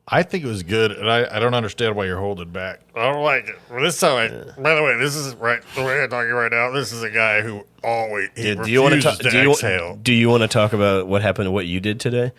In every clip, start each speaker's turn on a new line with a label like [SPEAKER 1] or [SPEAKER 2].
[SPEAKER 1] I think it was good, and I don't understand why you're holding back. I don't like it. Well, this time, by the way, this is right the way I'm talking right now. This is a guy who always
[SPEAKER 2] Do you want to
[SPEAKER 1] exhale.
[SPEAKER 2] Do you want to talk about what happened? What you did today?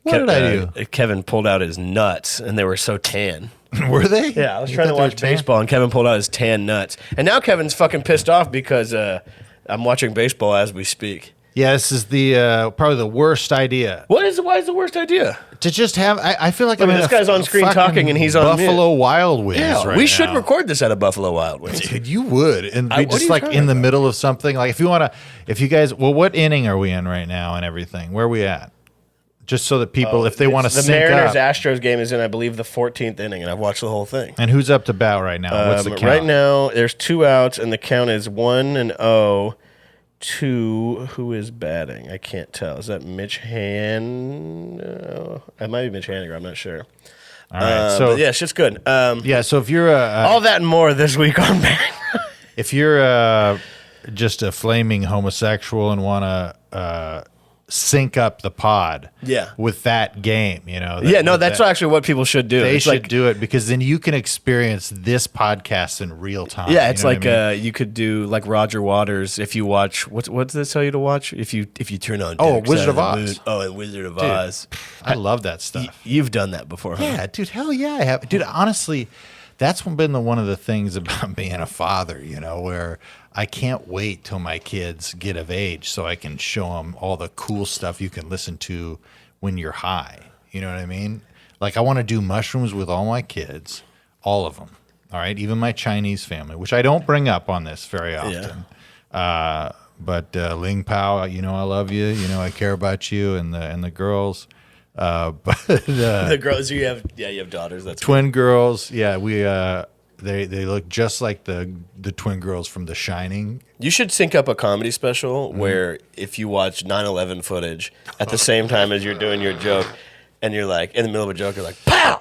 [SPEAKER 1] What did I do?
[SPEAKER 2] Kevin pulled out his nuts, and they were so tan.
[SPEAKER 1] Were they?
[SPEAKER 2] Yeah, I was trying to watch baseball, and Kevin pulled out his tan nuts, and now Kevin's fucking pissed off because I'm watching baseball as we speak.
[SPEAKER 1] Yeah, this is the probably the worst idea.
[SPEAKER 2] Why is the worst idea?
[SPEAKER 1] To just have, I feel like
[SPEAKER 2] I mean, this guy's on screen talking and he's on
[SPEAKER 1] Buffalo Wild Wings.
[SPEAKER 2] Yeah,
[SPEAKER 1] right
[SPEAKER 2] we
[SPEAKER 1] now.
[SPEAKER 2] should record this at a Buffalo Wild Wings.
[SPEAKER 1] Dude, you would, and be
[SPEAKER 2] what are
[SPEAKER 1] just
[SPEAKER 2] you
[SPEAKER 1] like
[SPEAKER 2] talking
[SPEAKER 1] in the
[SPEAKER 2] about?
[SPEAKER 1] middle of something. Like if you want to, if you guys, well, what inning are we in right now and everything? Where are we at? Just so that people, if they want to
[SPEAKER 2] The
[SPEAKER 1] sync
[SPEAKER 2] Mariners
[SPEAKER 1] up.
[SPEAKER 2] Astros game is in, I believe, the 14th inning, and I've watched the whole thing.
[SPEAKER 1] And who's up to bat right now? What's the count?
[SPEAKER 2] Right now, there's 2 outs, and the count is 1-0 to who is batting? I can't tell. Is that Mitch it might be Mitch Haniger. I'm not sure.
[SPEAKER 1] All right, so
[SPEAKER 2] but yeah, shit's good.
[SPEAKER 1] yeah, so if you're
[SPEAKER 2] All that and more this week on Bang.
[SPEAKER 1] if you're just a flaming homosexual and want to sync up the pod,
[SPEAKER 2] Yeah.
[SPEAKER 1] with that game, you know,
[SPEAKER 2] Yeah, no, that's actually what people should do.
[SPEAKER 1] they
[SPEAKER 2] It's
[SPEAKER 1] should
[SPEAKER 2] like,
[SPEAKER 1] do it because then you can experience this podcast in real time.
[SPEAKER 2] yeah,
[SPEAKER 1] you
[SPEAKER 2] it's
[SPEAKER 1] know
[SPEAKER 2] like
[SPEAKER 1] what I mean?
[SPEAKER 2] you could do like Roger Waters if you watch what does this tell you to watch if you turn on
[SPEAKER 1] Oh,
[SPEAKER 2] Dark
[SPEAKER 1] Wizard
[SPEAKER 2] Side
[SPEAKER 1] of
[SPEAKER 2] the
[SPEAKER 1] Oz.
[SPEAKER 2] Moon. Oh, and Wizard of Oz.
[SPEAKER 1] I love that stuff.
[SPEAKER 2] You've done that before, huh?
[SPEAKER 1] Yeah, dude, hell yeah, I have. Dude, honestly, that's been one of the things about being a father, you know, where I can't wait till my kids get of age so I can show them all the cool stuff you can listen to when you're high. You know what I mean? Like, I want to do mushrooms with all my kids, all of them. All right, even my Chinese family, which I don't bring up on this very often. But Ling Pao, you know I love you. You know I care about you and the girls. But
[SPEAKER 2] The girls you have daughters. That's
[SPEAKER 1] twin girls, yeah, we they look just like the twin girls from The Shining.
[SPEAKER 2] You should sync up a comedy special
[SPEAKER 1] Mm-hmm.
[SPEAKER 2] where if you watch 9/11 footage at the same time as you're doing your joke, and you're like in the middle of a joke, you're like, pow,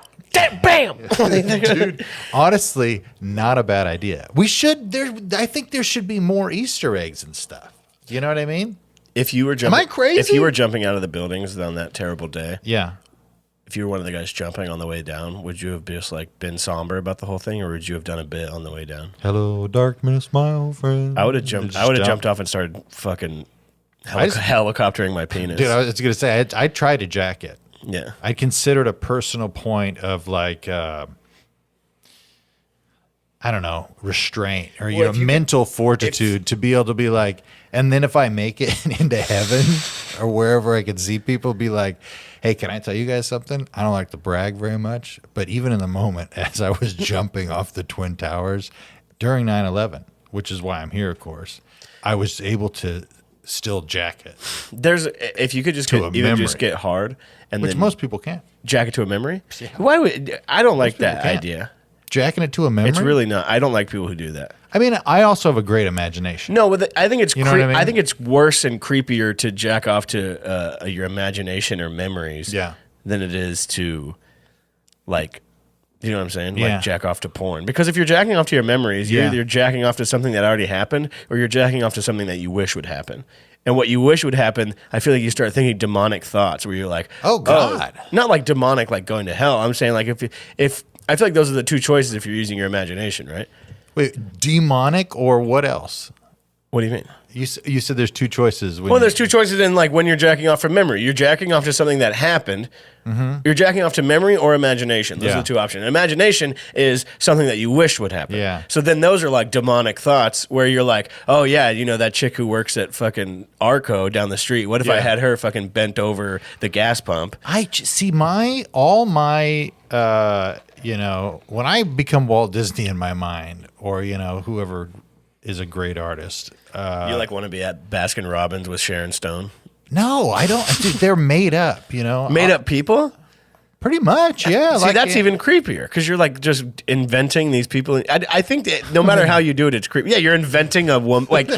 [SPEAKER 2] bam.
[SPEAKER 1] Dude, honestly, not a bad idea. We should I think there should be more Easter eggs and stuff. You know what I mean?
[SPEAKER 2] If you were jumping,
[SPEAKER 1] I crazy?
[SPEAKER 2] If you were jumping out of the buildings on that terrible day,
[SPEAKER 1] Yeah.
[SPEAKER 2] if you were one of the guys jumping on the way down, would you have just like been somber about the whole thing, or would you have done a bit on the way down?
[SPEAKER 1] Hello, darkness, my old friend.
[SPEAKER 2] I would have jumped.
[SPEAKER 1] Just
[SPEAKER 2] I would have
[SPEAKER 1] jump.
[SPEAKER 2] jumped off and started fucking
[SPEAKER 1] I just-
[SPEAKER 2] helicoptering my penis.
[SPEAKER 1] Dude, I was gonna say I tried to jack it.
[SPEAKER 2] yeah.
[SPEAKER 1] I considered a personal point of like I don't know, restraint or your mental fortitude to be able to be like, and then if I make it into heaven or wherever I could see people, be like, hey, can I tell you guys something? I don't like to brag very much, but even in the moment as I was jumping off the Twin Towers during 9/11, which is why I'm here, of course, I was able to still jack it,
[SPEAKER 2] There's if you could just
[SPEAKER 1] To a
[SPEAKER 2] even just
[SPEAKER 1] memory.
[SPEAKER 2] get hard and
[SPEAKER 1] which
[SPEAKER 2] then
[SPEAKER 1] most people can't.
[SPEAKER 2] jack it to a memory. Why would I don't like that
[SPEAKER 1] can't.
[SPEAKER 2] idea.
[SPEAKER 1] Jacking it to a memory?
[SPEAKER 2] It's really not. I don't like people who do that.
[SPEAKER 1] I mean, I also have a great imagination.
[SPEAKER 2] No, but I think it's
[SPEAKER 1] You know what I mean?
[SPEAKER 2] I think it's worse and creepier to jack off to your imagination or memories
[SPEAKER 1] Yeah.
[SPEAKER 2] than it is to like you know what I'm saying?
[SPEAKER 1] Yeah.
[SPEAKER 2] Like jack off to porn. Because if you're jacking off to your memories, you're
[SPEAKER 1] Yeah.
[SPEAKER 2] either jacking off to something that already happened or you're jacking off to something that you wish would happen. And what you wish would happen, I feel like you start thinking demonic thoughts where you're like,
[SPEAKER 1] Oh, God.
[SPEAKER 2] not like demonic like going to hell. I'm saying like if I feel like those are the two choices if you're using your imagination, right?
[SPEAKER 1] Wait, demonic or what else?
[SPEAKER 2] What do you mean?
[SPEAKER 1] You said there's two choices. When
[SPEAKER 2] Well, there's two choices in like when you're jacking off from memory. You're jacking off to something that happened. You're jacking off to memory or imagination. Those
[SPEAKER 1] Yeah.
[SPEAKER 2] are the two options. Imagination is something that you wish would happen.
[SPEAKER 1] Yeah.
[SPEAKER 2] So then those are like demonic thoughts where you're like, oh yeah, you know that chick who works at fucking Arco down the street. What if I
[SPEAKER 1] Yeah.
[SPEAKER 2] had her fucking bent over the gas pump?
[SPEAKER 1] see you know, when I become Walt Disney in my mind, or you know, whoever is a great artist.
[SPEAKER 2] You like want to be at Baskin Robbins with Sharon Stone?
[SPEAKER 1] No, I don't. Dude, they're made up. You know,
[SPEAKER 2] Made up people?
[SPEAKER 1] pretty much. Yeah.
[SPEAKER 2] See, that's even creepier because you're like just inventing these people. I think that no matter how you do it, it's creepy. Yeah, you're inventing a woman. Like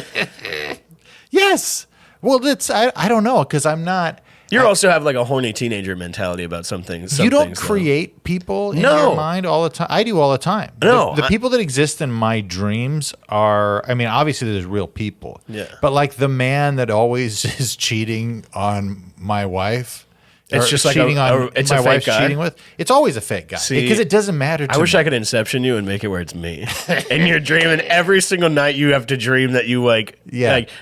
[SPEAKER 1] Yes. Well, it's I don't know because I'm not.
[SPEAKER 2] you also have like a horny teenager mentality about some things.
[SPEAKER 1] You don't
[SPEAKER 2] things, though.
[SPEAKER 1] create people in
[SPEAKER 2] No.
[SPEAKER 1] your mind all the time. I do all the time.
[SPEAKER 2] No,
[SPEAKER 1] the people that exist in my dreams are. I mean, obviously there's real people.
[SPEAKER 2] Yeah.
[SPEAKER 1] But like the man that always is cheating on my wife,
[SPEAKER 2] It's
[SPEAKER 1] or
[SPEAKER 2] just like
[SPEAKER 1] cheating on
[SPEAKER 2] it's
[SPEAKER 1] my
[SPEAKER 2] a fake
[SPEAKER 1] wife's
[SPEAKER 2] guy.
[SPEAKER 1] cheating with. It's always a fake guy
[SPEAKER 2] See,
[SPEAKER 1] because it doesn't matter to
[SPEAKER 2] I wish
[SPEAKER 1] me.
[SPEAKER 2] I could inception you and make it where it's me. And you're dreaming every single night. You have to dream that you like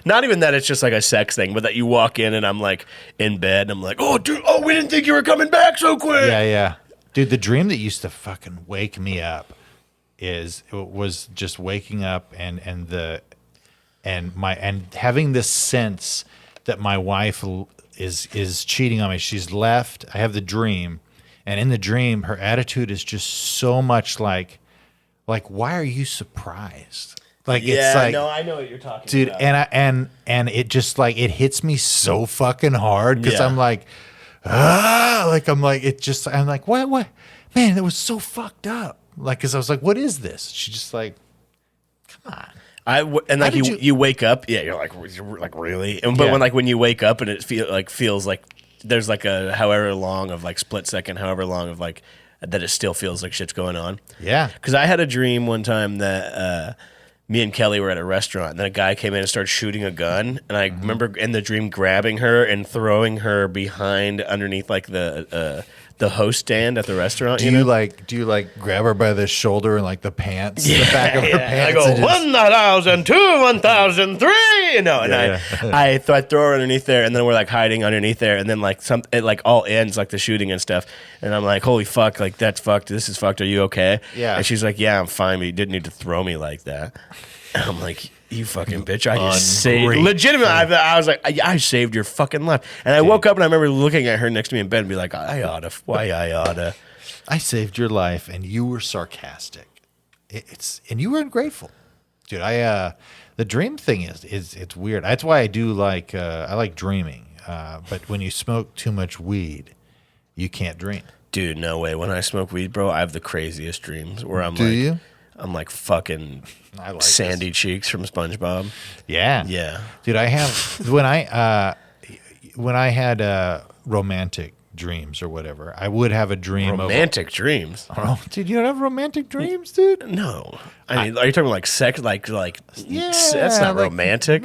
[SPEAKER 2] not even that it's just like a sex thing, but that you walk in and I'm like in bed and I'm like, oh dude, oh we didn't think you were coming back so quick.
[SPEAKER 1] Yeah. Dude, the dream that used to fucking wake me up was just waking up and having this sense that my wife is cheating on me. She's left. I have the dream, and in the dream, her attitude is just so much like why are you surprised? Like
[SPEAKER 2] Yeah,
[SPEAKER 1] it's like,
[SPEAKER 2] no, I know what you're talking
[SPEAKER 1] dude,
[SPEAKER 2] about.
[SPEAKER 1] and it just like it hits me so fucking hard because
[SPEAKER 2] Yeah.
[SPEAKER 1] I'm like, I'm like, what, man, that was so fucked up. Like, because I was like, what is this? She's just like, come on.
[SPEAKER 2] And like
[SPEAKER 1] did
[SPEAKER 2] you wake up, yeah, you're like really, and but
[SPEAKER 1] Yeah.
[SPEAKER 2] when you wake up and it feels like there's like a however long of like split second, however long of like that it still feels like shit's going on.
[SPEAKER 1] Yeah.
[SPEAKER 2] Because I had a dream one time that me and Kelly were at a restaurant, and then a guy came in and started shooting a gun, and I remember in the dream grabbing her and throwing her behind underneath like the host stand at the restaurant.
[SPEAKER 1] Do you like grab her by the shoulder and like the pants, the back of her
[SPEAKER 2] I
[SPEAKER 1] pants?
[SPEAKER 2] go
[SPEAKER 1] and just-
[SPEAKER 2] 1,002, 1,003,
[SPEAKER 1] Yeah.
[SPEAKER 2] I throw her underneath there, and then we're like hiding underneath there, and then like it like all ends like the shooting and stuff, and I'm like, holy fuck, like that's fucked. This is fucked. Are you okay?
[SPEAKER 1] Yeah.
[SPEAKER 2] And she's like, yeah, I'm fine, but you didn't need to throw me like that. And I'm like, you fucking bitch! I just saved.
[SPEAKER 1] Ungrateful.
[SPEAKER 2] Legitimately, I was like, I saved your fucking life. And I woke up and I remember looking at her next to me in bed and be like, I oughta.
[SPEAKER 1] I saved your life, and you were sarcastic. And you were ungrateful, dude. The dream thing is it's weird. That's why I do like I like dreaming. But when you smoke too much weed, you can't dream.
[SPEAKER 2] Dude, no way. When I smoke weed, bro, I have the craziest dreams where I'm
[SPEAKER 1] Do
[SPEAKER 2] like,
[SPEAKER 1] you?
[SPEAKER 2] I'm like fucking
[SPEAKER 1] I like
[SPEAKER 2] Sandy Cheeks from SpongeBob.
[SPEAKER 1] Yeah,
[SPEAKER 2] Yeah.
[SPEAKER 1] dude. I have when I had romantic dreams or whatever, I would have a dream
[SPEAKER 2] Romantic dreams?
[SPEAKER 1] of. Oh, dude, you don't have romantic dreams, dude?
[SPEAKER 2] No. I mean, are you talking like sex? Like
[SPEAKER 1] Yeah,
[SPEAKER 2] that's not
[SPEAKER 1] like-
[SPEAKER 2] romantic.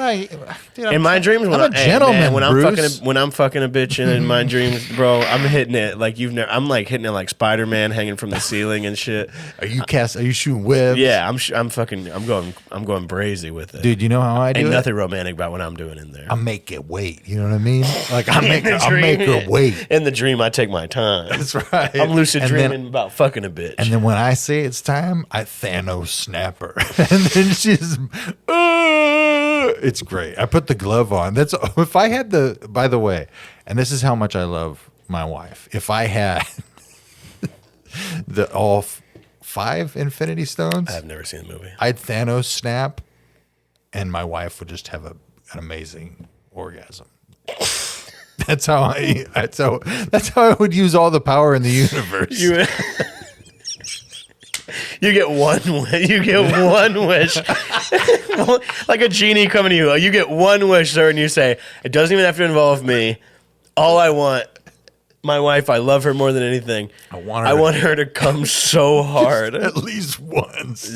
[SPEAKER 1] Dude,
[SPEAKER 2] In my dreams, when
[SPEAKER 1] I'm a gentleman,
[SPEAKER 2] when
[SPEAKER 1] Bruce.
[SPEAKER 2] I'm fucking a bitch in my dreams, bro, I'm hitting it like you've never. I'm like hitting it like Spider-Man hanging from the ceiling and shit.
[SPEAKER 1] Are you shooting webs?
[SPEAKER 2] Yeah, I'm going brazy with it.
[SPEAKER 1] dude. You know how I do
[SPEAKER 2] Ain't
[SPEAKER 1] it?
[SPEAKER 2] nothing romantic about what I'm doing in there.
[SPEAKER 1] I make it wait. You know what I mean? Like I make her wait.
[SPEAKER 2] In the dream, I take my time.
[SPEAKER 1] That's right.
[SPEAKER 2] I'm lucid
[SPEAKER 1] And then-
[SPEAKER 2] dreaming about fucking a bitch.
[SPEAKER 1] And then when I say it's time, I Thanos snap her, and then she's, it's great. I put the glove on. That's if I had the. By the way, and this is how much I love my wife. If I had all 5 Infinity Stones,
[SPEAKER 2] I've never seen the movie.
[SPEAKER 1] I'd Thanos snap, and my wife would just have an amazing orgasm. That's how I would use all the power in the universe.
[SPEAKER 2] You get one. You get one wish, like a genie coming to you. You get one wish, sir, and you say, "It doesn't even have to involve me. All I want, my wife. I love her more than anything.
[SPEAKER 1] I want her
[SPEAKER 2] to come so hard."
[SPEAKER 1] at least once.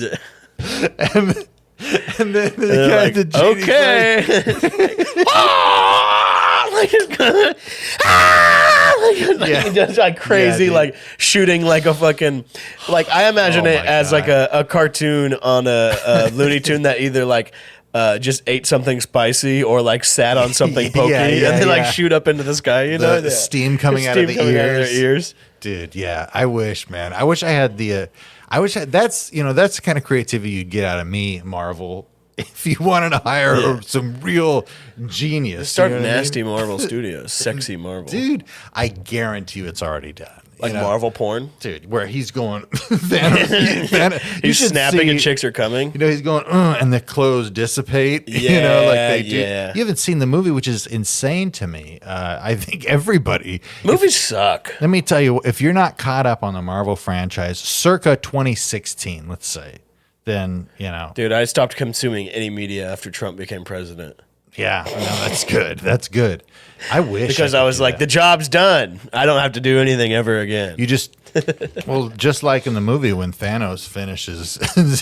[SPEAKER 1] And then the
[SPEAKER 2] They're
[SPEAKER 1] guy,
[SPEAKER 2] like,
[SPEAKER 1] the genie's
[SPEAKER 2] okay. Like it's gonna,
[SPEAKER 1] Yeah.
[SPEAKER 2] he does like crazy,
[SPEAKER 1] Yeah, dude.
[SPEAKER 2] like shooting like a fucking, like I imagine
[SPEAKER 1] Oh
[SPEAKER 2] it
[SPEAKER 1] my
[SPEAKER 2] as
[SPEAKER 1] God.
[SPEAKER 2] like a cartoon on a Looney Tune that either like just ate something spicy or like sat on something pokey
[SPEAKER 1] Yeah,
[SPEAKER 2] and they like
[SPEAKER 1] yeah.
[SPEAKER 2] shoot up into the sky. You know,
[SPEAKER 1] The steam coming out of the
[SPEAKER 2] coming out of
[SPEAKER 1] ears.
[SPEAKER 2] their ears.
[SPEAKER 1] Dude, yeah. I wish, man. I wish I had the. That's the kind of creativity you'd get out of me, Marvel. If you wanted to hire some real genius,
[SPEAKER 2] Start
[SPEAKER 1] you know what I mean?
[SPEAKER 2] nasty Marvel Studios, sexy Marvel,
[SPEAKER 1] Dude. I guarantee you, it's already done.
[SPEAKER 2] like
[SPEAKER 1] You know?
[SPEAKER 2] Marvel porn.
[SPEAKER 1] dude, where he's going. Thanos, you
[SPEAKER 2] He's
[SPEAKER 1] should
[SPEAKER 2] snapping
[SPEAKER 1] see-
[SPEAKER 2] and chicks are coming.
[SPEAKER 1] You know, he's going, and the clothes dissipate. you know, like they do.
[SPEAKER 2] Yeah.
[SPEAKER 1] You haven't seen the movie, which is insane to me. I think everybody.
[SPEAKER 2] Movies suck.
[SPEAKER 1] Let me tell you, if you're not caught up on the Marvel franchise, circa 2016, let's say, then you know,
[SPEAKER 2] Dude, I stopped consuming any media after Trump became president
[SPEAKER 1] yeah, no, that's good. That's good. I wish
[SPEAKER 2] because
[SPEAKER 1] could
[SPEAKER 2] I was
[SPEAKER 1] do
[SPEAKER 2] like,
[SPEAKER 1] that.
[SPEAKER 2] the job's done. I don't have to do anything ever again.
[SPEAKER 1] you just Well, just like in the movie when Thanos finishes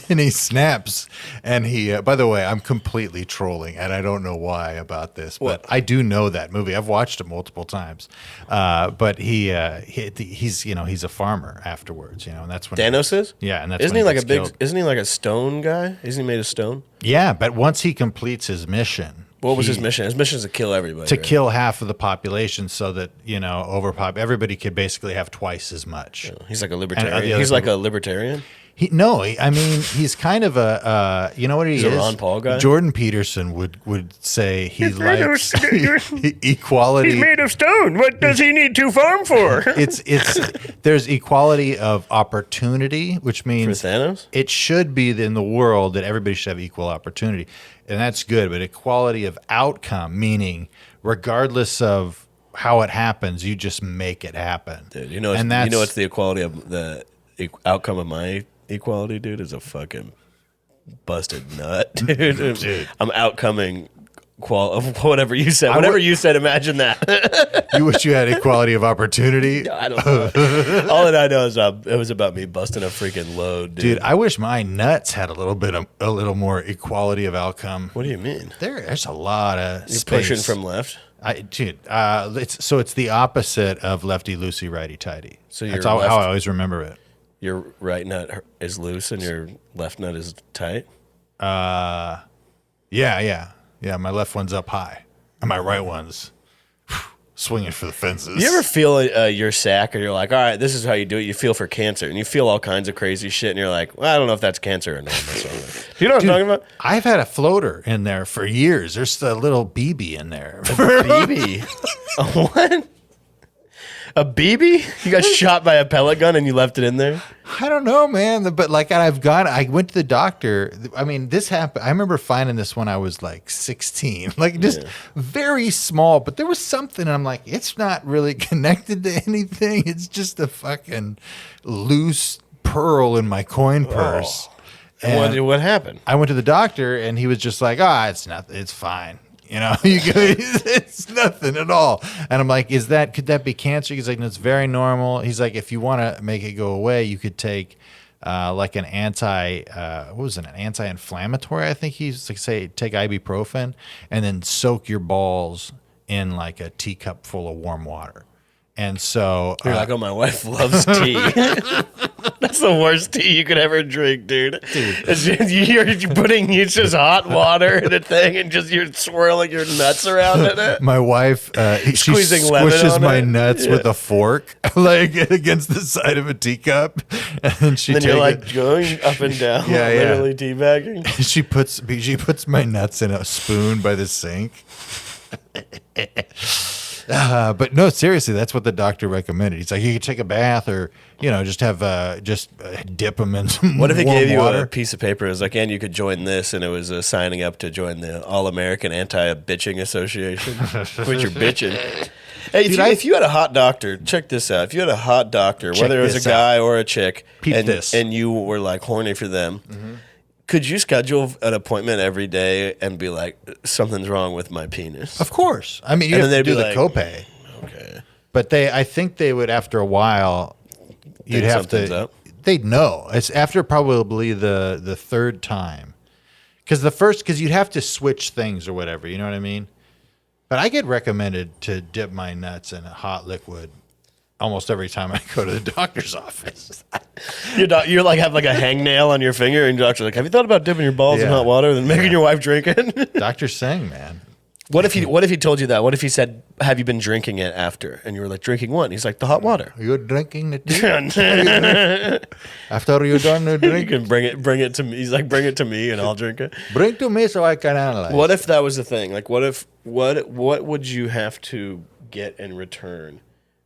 [SPEAKER 1] and he snaps, and he. By the way, I'm completely trolling, and I don't know why about this, but I do know that movie. I've watched it multiple times. But he's he's a farmer afterwards, and that's when
[SPEAKER 2] Thanos is?
[SPEAKER 1] Yeah, and that's
[SPEAKER 2] isn't
[SPEAKER 1] when
[SPEAKER 2] he like
[SPEAKER 1] gets
[SPEAKER 2] a big?
[SPEAKER 1] killed.
[SPEAKER 2] Isn't he like a stone guy? Isn't he made of stone?
[SPEAKER 1] Yeah, but once he completes his mission.
[SPEAKER 2] What was his mission? His mission is to kill everybody.
[SPEAKER 1] To
[SPEAKER 2] right?
[SPEAKER 1] kill half of the population so that, everybody could basically have twice as much.
[SPEAKER 2] He's like a
[SPEAKER 1] the
[SPEAKER 2] libertarian.
[SPEAKER 1] other
[SPEAKER 2] He's like
[SPEAKER 1] people-
[SPEAKER 2] a libertarian.
[SPEAKER 1] He's kind of a, you know what he
[SPEAKER 2] He's
[SPEAKER 1] is?
[SPEAKER 2] a Ron Paul guy?
[SPEAKER 1] Jordan Peterson would say he likes equality.
[SPEAKER 2] He's made of stone. What does he need to farm for?
[SPEAKER 1] There's equality of opportunity, which
[SPEAKER 2] For
[SPEAKER 1] means
[SPEAKER 2] Thanos?
[SPEAKER 1] it should be in the world that everybody should have equal opportunity. And that's good, but equality of outcome, meaning regardless of how it happens, you just make it happen.
[SPEAKER 2] Dude,
[SPEAKER 1] and
[SPEAKER 2] what's the equality of the outcome of my equality, dude, is a fucking busted nut, dude. I'm outcoming of whatever you said. Whatever you said, imagine that.
[SPEAKER 1] You wish you had equality of opportunity.
[SPEAKER 2] I don't know. All that I know is it was about me busting a freaking load, dude.
[SPEAKER 1] Dude, I wish my nuts had a little more equality of outcome.
[SPEAKER 2] What do you mean?
[SPEAKER 1] There's a lot of
[SPEAKER 2] You're
[SPEAKER 1] space.
[SPEAKER 2] pushing from left.
[SPEAKER 1] It's the opposite of lefty loosey, righty tighty.
[SPEAKER 2] So
[SPEAKER 1] that's
[SPEAKER 2] your
[SPEAKER 1] how I always remember it.
[SPEAKER 2] Your right nut is loose and your left nut is tight.
[SPEAKER 1] Yeah. My left one's up high, and my right one's swinging for the fences.
[SPEAKER 2] You ever feel your sack, and you're like, all right, this is how you do it. You feel for cancer, and you feel all kinds of crazy shit, and you're like, well, I don't know if that's cancer or not. That's what I'm like. Do you know what I'm talking about?
[SPEAKER 1] I've had a floater in there for years. There's a little BB in there.
[SPEAKER 2] BB. A what? A BB? You got shot by a pellet gun and you left it in there?
[SPEAKER 1] I don't know, man. But I went to the doctor. I mean, this happened. I remember finding this when I was like 16, like just very small, but there was something. And I'm like, it's not really connected to anything. It's just a fucking loose pearl in my coin purse.
[SPEAKER 2] And what happened?
[SPEAKER 1] I went to the doctor and he was just like, it's nothing. It's fine. It's nothing at all. And I'm like, could that be cancer? He's like, no, it's very normal. He's like, if you want to make it go away, you could take like an anti-inflammatory. I think he's like, say, take ibuprofen and then soak your balls in like a teacup full of warm water. And so
[SPEAKER 2] you're like, oh, my wife loves tea. That's the worst tea you could ever drink, dude. It's just, you're putting just hot water in a thing and just you're swirling your nuts around in it.
[SPEAKER 1] My wife, she
[SPEAKER 2] Squeezing lemon
[SPEAKER 1] squishes
[SPEAKER 2] on
[SPEAKER 1] my
[SPEAKER 2] it.
[SPEAKER 1] nuts with a fork, like against the side of a teacup, and
[SPEAKER 2] Then you're like going up and down, literally teabagging.
[SPEAKER 1] She puts my nuts in a spoon by the sink. But no, seriously, that's what the doctor recommended. He's like, you could take a bath or, just have, dip them in some
[SPEAKER 2] What if he
[SPEAKER 1] warm
[SPEAKER 2] gave you
[SPEAKER 1] water.
[SPEAKER 2] a piece of paper? It was like, and you could join this, and it was signing up to join the All-American Anti-Bitching Association, which you're bitching. Hey, if you had a hot doctor, check this out. If you had a hot doctor, whether it was a guy or a chick, and you were like horny for them, could you schedule an appointment every day and be like, something's wrong with my penis?
[SPEAKER 1] Of course. I mean, you have to do the copay.
[SPEAKER 2] Okay.
[SPEAKER 1] But I think they would, after a while, you'd have
[SPEAKER 2] something's
[SPEAKER 1] to.
[SPEAKER 2] up?
[SPEAKER 1] They'd know. It's after probably the third time, because you'd have to switch things or whatever. You know what I mean? But I get recommended to dip my nuts in a hot liquid almost every time I go to the doctor's office.
[SPEAKER 2] You're like have like a hangnail on your finger, and your doctor's like, have you thought about dipping your balls in hot water and then making your wife drink it?
[SPEAKER 1] Dr. Singh, man.
[SPEAKER 2] What if he told you that? What if he said, have you been drinking it after? And you were like, drinking what? And he's like, the hot water.
[SPEAKER 1] You're drinking the tea? After you're done
[SPEAKER 2] You
[SPEAKER 1] drinking,
[SPEAKER 2] can bring it to me. He's like, bring it to me and I'll drink it.
[SPEAKER 1] bring to me so I can analyze.
[SPEAKER 2] What if that was the thing? Like, what would you have to get in return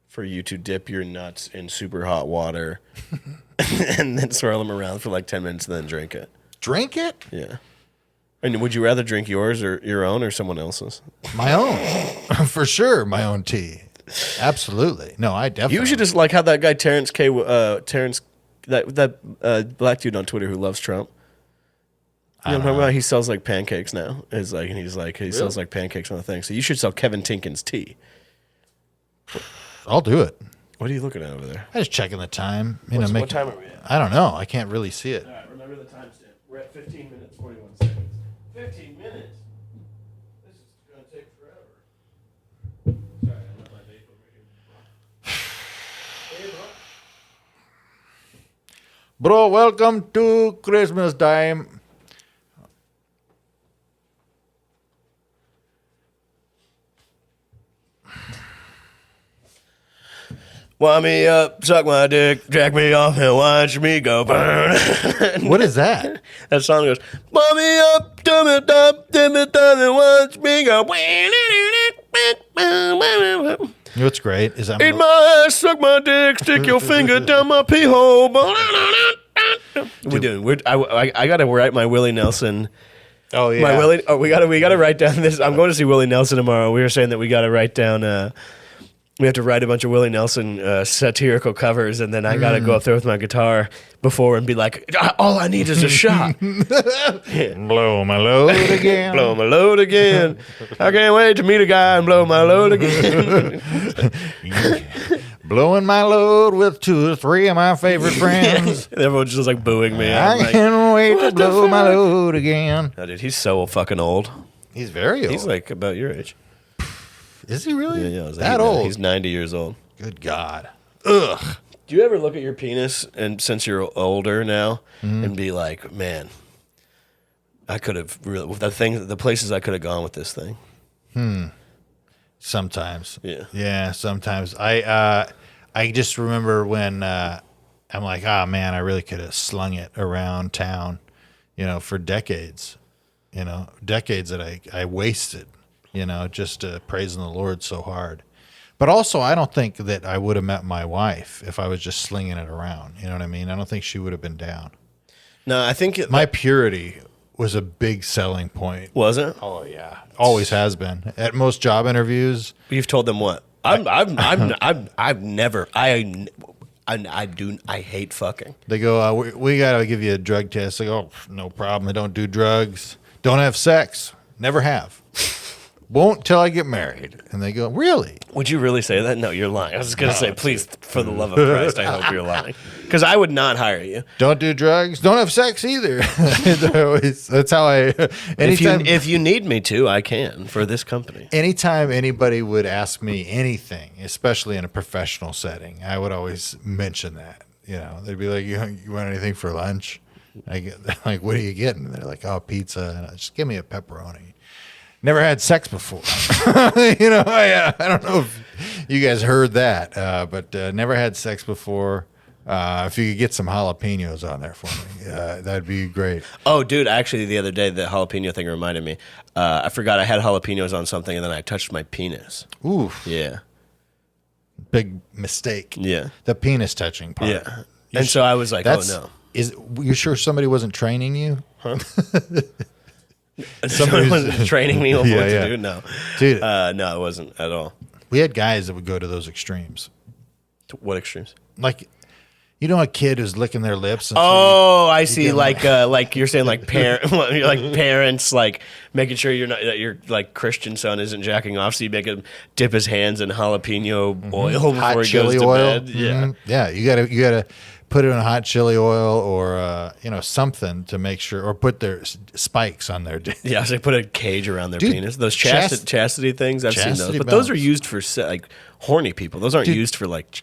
[SPEAKER 2] for you to dip your nuts in super hot water and then swirl them around for like 10 minutes and then drink it?
[SPEAKER 1] Drink it?
[SPEAKER 2] Yeah. And would you rather drink yours or your own or someone else's?
[SPEAKER 1] My own. For sure, my own tea. Absolutely. No, I definitely.
[SPEAKER 2] You should just like how that guy Terrence that black dude on Twitter who loves Trump. You know what I'm talking about? He sells like pancakes now. He sells like pancakes on the thing. So you should sell Kevin Tinkin's tea.
[SPEAKER 1] I'll do it.
[SPEAKER 2] What are you looking at over there?
[SPEAKER 1] I was checking the time.
[SPEAKER 2] What time are we at?
[SPEAKER 1] I don't know. I can't really see it.
[SPEAKER 2] All right, remember the timestamp. We're at 15 minutes, 41 seconds. 15 minutes? This is going to take forever. Sorry, I left my vape over here. Hey, bro.
[SPEAKER 1] Bro, welcome to Christmas time.
[SPEAKER 2] Wind me up, suck my dick, jack me off, and watch me go burn.
[SPEAKER 1] What is that?
[SPEAKER 2] That song goes, wind me up, dim it down, and watch me go.
[SPEAKER 1] You know what's great is
[SPEAKER 2] Eat my ass, suck my dick, stick your finger down my pee hole. We're doing. I got to write my Willie Nelson.
[SPEAKER 1] Oh yeah.
[SPEAKER 2] My Willie. Oh, we got to write down this. I'm going to see Willie Nelson tomorrow. We were saying that we got to write down. We have to write a bunch of Willie Nelson satirical covers, and then I got to go up there with my guitar before and be like, all I need is a shot.
[SPEAKER 1] Blow my load again.
[SPEAKER 2] Blow my load again. I can't wait to meet a guy and blow my load again.
[SPEAKER 1] Blowing my load with 2 or 3 of my favorite friends.
[SPEAKER 2] Everyone's just like booing me.
[SPEAKER 1] I
[SPEAKER 2] I'm like,
[SPEAKER 1] can't wait to blow my load again.
[SPEAKER 2] oh, dude, he's so fucking old.
[SPEAKER 1] He's very old.
[SPEAKER 2] He's like about your age.
[SPEAKER 1] Is he really?
[SPEAKER 2] Yeah,
[SPEAKER 1] that old?
[SPEAKER 2] He's 90 years old.
[SPEAKER 1] Good God. Ugh.
[SPEAKER 2] Do you ever look at your penis and since you're older now and be like, man, I could have really the places I could have gone with this thing.
[SPEAKER 1] Sometimes.
[SPEAKER 2] Yeah.
[SPEAKER 1] Yeah, sometimes. I just remember when I'm like, oh man, I really could have slung it around town, for decades. Decades that I wasted, just praising the Lord so hard. But also, I don't think that I would have met my wife if I was just slinging it around. You know what I mean? I don't think she would have been down.
[SPEAKER 2] No, I think
[SPEAKER 1] My purity was a big selling point.
[SPEAKER 2] was it.
[SPEAKER 1] Oh yeah, always has been. At most job interviews,
[SPEAKER 2] You've told them what? I've never. I hate fucking.
[SPEAKER 1] they go, we got to give you a drug test. I go, oh, no problem. I don't do drugs. Don't have sex. Never have. Won't till I get married. And they go, really?
[SPEAKER 2] Would you really say that? No, you're lying. I was just gonna say, please, for the love of Christ, I hope you're lying, because I would not hire you.
[SPEAKER 1] Don't do drugs. Don't have sex either. That's how I. Anytime,
[SPEAKER 2] If you need me to, I can for this company.
[SPEAKER 1] anytime anybody would ask me anything, especially in a professional setting, I would always mention that. They'd be like, "You want anything for lunch?" I get like, "What are you getting?" And they're like, "Oh, pizza." And just give me a pepperoni. Never had sex before. I don't know if you guys heard that, but never had sex before. If you could get some jalapenos on there for me, that'd be great.
[SPEAKER 2] Oh, dude, actually, the other day, the jalapeno thing reminded me. I forgot I had jalapenos on something, and then I touched my penis.
[SPEAKER 1] Ooh,
[SPEAKER 2] Yeah.
[SPEAKER 1] big mistake.
[SPEAKER 2] Yeah.
[SPEAKER 1] The penis touching part.
[SPEAKER 2] Yeah. And so I was like, oh, no.
[SPEAKER 1] Is you sure somebody wasn't training you?
[SPEAKER 2] Somebody was training me on what
[SPEAKER 1] Yeah.
[SPEAKER 2] to do? No.
[SPEAKER 1] Dude,
[SPEAKER 2] No, it wasn't at all.
[SPEAKER 1] we had guys that would go to those extremes.
[SPEAKER 2] What extremes?
[SPEAKER 1] Like, a kid who's licking their lips. And
[SPEAKER 2] Oh, I see.
[SPEAKER 1] get
[SPEAKER 2] Like you're saying, like parents, like making sure that your like Christian son isn't jacking off, so you make him dip his hands in jalapeno oil
[SPEAKER 1] hot
[SPEAKER 2] before he
[SPEAKER 1] chili
[SPEAKER 2] goes to
[SPEAKER 1] oil.
[SPEAKER 2] bed. Yeah.
[SPEAKER 1] Mhm. Yeah. You gotta put it in hot chili oil or something to make sure, or put their spikes on their.
[SPEAKER 2] Yeah, so they put a cage around their
[SPEAKER 1] Dude,
[SPEAKER 2] penis. Those chastity things, I've seen those.
[SPEAKER 1] chastity
[SPEAKER 2] But those are
[SPEAKER 1] belts.
[SPEAKER 2] used for like horny people. Those aren't
[SPEAKER 1] Dude.
[SPEAKER 2] used for like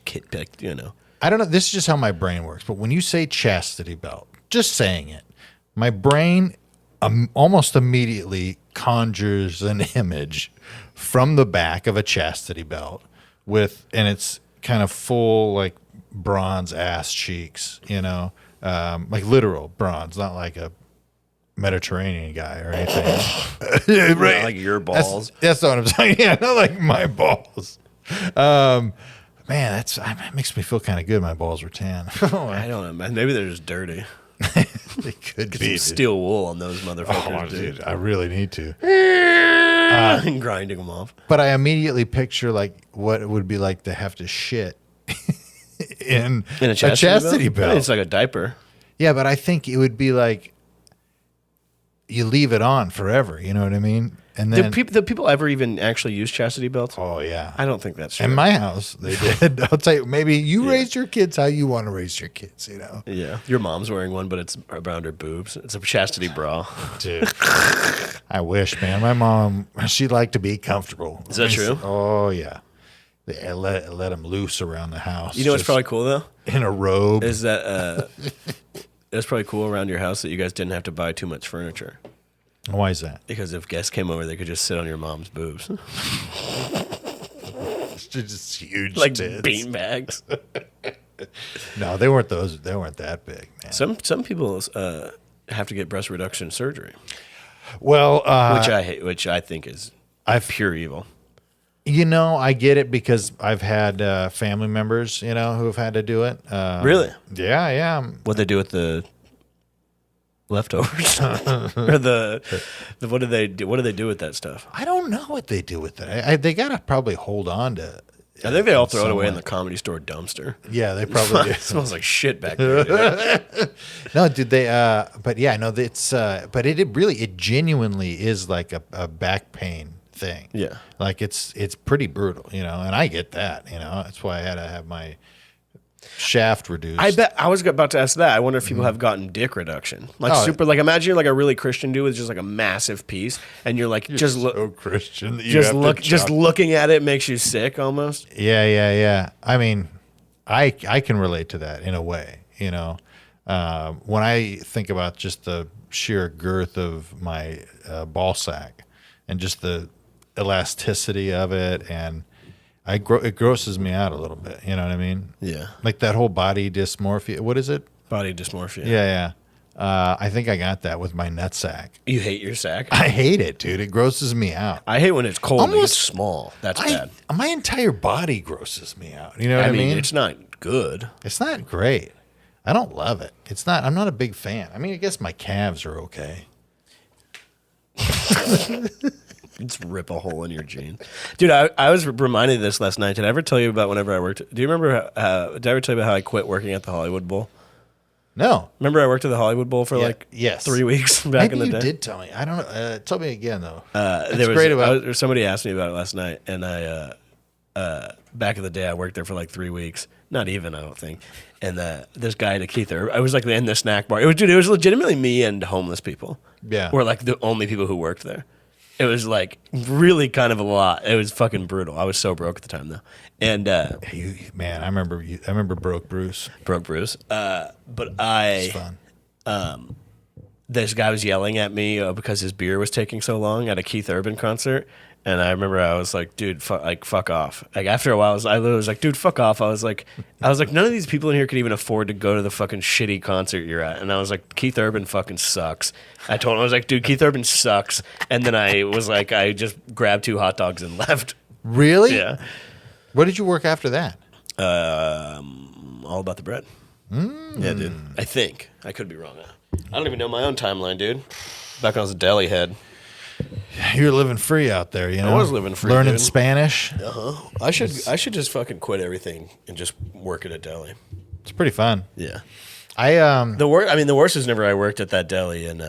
[SPEAKER 1] I don't know. This is just how my brain works. But when you say chastity belt, just saying it, my brain almost immediately conjures an image from the back of a chastity belt and it's kind of full like bronze ass cheeks, like literal bronze, not like a Mediterranean guy or anything.
[SPEAKER 2] Right. Like your balls.
[SPEAKER 1] That's what I'm saying. Yeah, not like my balls. Man, that makes me feel kind of good. My balls were tan.
[SPEAKER 2] I don't know, man. Maybe they're just dirty.
[SPEAKER 1] They could
[SPEAKER 2] Get
[SPEAKER 1] be.
[SPEAKER 2] some steel wool on those motherfuckers,
[SPEAKER 1] Oh,
[SPEAKER 2] dude.
[SPEAKER 1] dude, I really need to.
[SPEAKER 2] Grinding them off.
[SPEAKER 1] But I immediately picture like what it would be like to have to shit in
[SPEAKER 2] In a chastity,
[SPEAKER 1] belt.
[SPEAKER 2] It's like a diaper.
[SPEAKER 1] Yeah, but I think it would be like you leave it on forever. You know what I mean? And then,
[SPEAKER 2] Do people ever even actually use chastity belts?
[SPEAKER 1] oh yeah,
[SPEAKER 2] I don't think that's true.
[SPEAKER 1] in my house they did. I'll tell you, maybe you raised your kids how you want to raise your kids. You know,
[SPEAKER 2] Yeah. Your mom's wearing one, but it's around her boobs. It's a chastity bra.
[SPEAKER 1] dude. I wish, man. My mom, she liked to be comfortable.
[SPEAKER 2] Is that true?
[SPEAKER 1] Oh yeah. They let them loose around the house.
[SPEAKER 2] You know what's
[SPEAKER 1] just
[SPEAKER 2] probably cool, though?
[SPEAKER 1] in a robe.
[SPEAKER 2] Is that it's probably cool around your house that you guys didn't have to buy too much furniture.
[SPEAKER 1] Why is that?
[SPEAKER 2] Because if guests came over, they could just sit on your mom's boobs.
[SPEAKER 1] It's just huge
[SPEAKER 2] Like
[SPEAKER 1] tits.
[SPEAKER 2] bean bags.
[SPEAKER 1] No, they weren't those. They weren't that big, man.
[SPEAKER 2] Some people have to get breast reduction surgery,
[SPEAKER 1] Well,
[SPEAKER 2] which I hate, which I think is
[SPEAKER 1] I've
[SPEAKER 2] pure evil.
[SPEAKER 1] you know, I get it because I've had family members, you know, who have had to do it.
[SPEAKER 2] Really?
[SPEAKER 1] Yeah, yeah.
[SPEAKER 2] What they do with the leftovers, or the what do they do? What do they do with that stuff?
[SPEAKER 1] I don't know what they do with it. They gotta probably hold on to.
[SPEAKER 2] I think they all throw it
[SPEAKER 1] some
[SPEAKER 2] away in
[SPEAKER 1] way.
[SPEAKER 2] the Comedy Store dumpster.
[SPEAKER 1] Yeah, they probably do.
[SPEAKER 2] It smells like shit back there. Dude.
[SPEAKER 1] No, did they? But yeah, no, it's. But it genuinely is like a back pain thing.
[SPEAKER 2] Yeah.
[SPEAKER 1] like it's pretty brutal, you know, and I get that, you know. That's why I had to have my shaft reduced.
[SPEAKER 2] I bet I was about to ask that. I wonder if people have gotten dick reduction, like
[SPEAKER 1] Oh,
[SPEAKER 2] super. Like imagine you're like a really Christian dude with just like a massive piece, and you're like just look,
[SPEAKER 1] so Christian. That you
[SPEAKER 2] just
[SPEAKER 1] have to
[SPEAKER 2] look, just
[SPEAKER 1] chop-
[SPEAKER 2] looking at it makes you sick almost.
[SPEAKER 1] Yeah. I mean, I can relate to that in a way, you know. When I think about just the sheer girth of my ball sack and just the elasticity of it, and it grosses me out a little bit. You know what I mean?
[SPEAKER 2] Yeah,
[SPEAKER 1] Like that whole body dysmorphia. What is it?
[SPEAKER 2] body dysmorphia.
[SPEAKER 1] Yeah. I think I got that with my nutsack.
[SPEAKER 2] You hate your sack.
[SPEAKER 1] I hate it, dude. It grosses me out.
[SPEAKER 2] I hate when it's cold and it gets
[SPEAKER 1] Almost-
[SPEAKER 2] small. That's bad.
[SPEAKER 1] My entire body grosses me out. You know what I mean?
[SPEAKER 2] It's not good.
[SPEAKER 1] It's not great. I don't love it. It's not. I'm not a big fan. I mean, I guess my calves are okay.
[SPEAKER 2] Just rip a hole in your jeans. Dude, I was reminded of this last night. Did I ever tell you about whenever I worked? Do you remember, did I ever tell you about how I quit working at the Hollywood Bowl?
[SPEAKER 1] No.
[SPEAKER 2] Remember I worked at the Hollywood Bowl for
[SPEAKER 1] yes.
[SPEAKER 2] 3 weeks back
[SPEAKER 1] Maybe
[SPEAKER 2] in the
[SPEAKER 1] you
[SPEAKER 2] day?
[SPEAKER 1] did tell me. I don't know. Tell me again though.
[SPEAKER 2] There was,
[SPEAKER 1] great about-
[SPEAKER 2] somebody asked me about it last night, and I back in the day I worked there for like 3 weeks. Not even, I don't think. And this guy to Keith, I was like in the snack bar. It was legitimately me and homeless people.
[SPEAKER 1] Yeah.
[SPEAKER 2] Were like the only people who worked there. It was like really kind of a lot. It was fucking brutal. I was so broke at the time though. And
[SPEAKER 1] Man, I remember Broke Bruce.
[SPEAKER 2] broke Bruce. But
[SPEAKER 1] It's fun.
[SPEAKER 2] This guy was yelling at me because his beer was taking so long at a Keith Urban concert. And I remember I was like, dude, fuck off. Like after a while, I literally was like, dude, fuck off. I was like, none of these people in here could even afford to go to the fucking shitty concert you're at. And I was like, Keith Urban fucking sucks. I told him, I was like, dude, Keith Urban sucks. And then I was like, I just grabbed 2 hot dogs and left.
[SPEAKER 1] Really?
[SPEAKER 2] Yeah.
[SPEAKER 1] What did you work after that?
[SPEAKER 2] All about the bread. Yeah, dude. I think. I could be wrong. I don't even know my own timeline, dude. Back when I was a deli head.
[SPEAKER 1] You were living free out there, you know.
[SPEAKER 2] was living free,
[SPEAKER 1] learning
[SPEAKER 2] dude.
[SPEAKER 1] Spanish.
[SPEAKER 2] I should just fucking quit everything and just work at a deli.
[SPEAKER 1] It's pretty fun.
[SPEAKER 2] Yeah.
[SPEAKER 1] I
[SPEAKER 2] The worst is never I worked at that deli in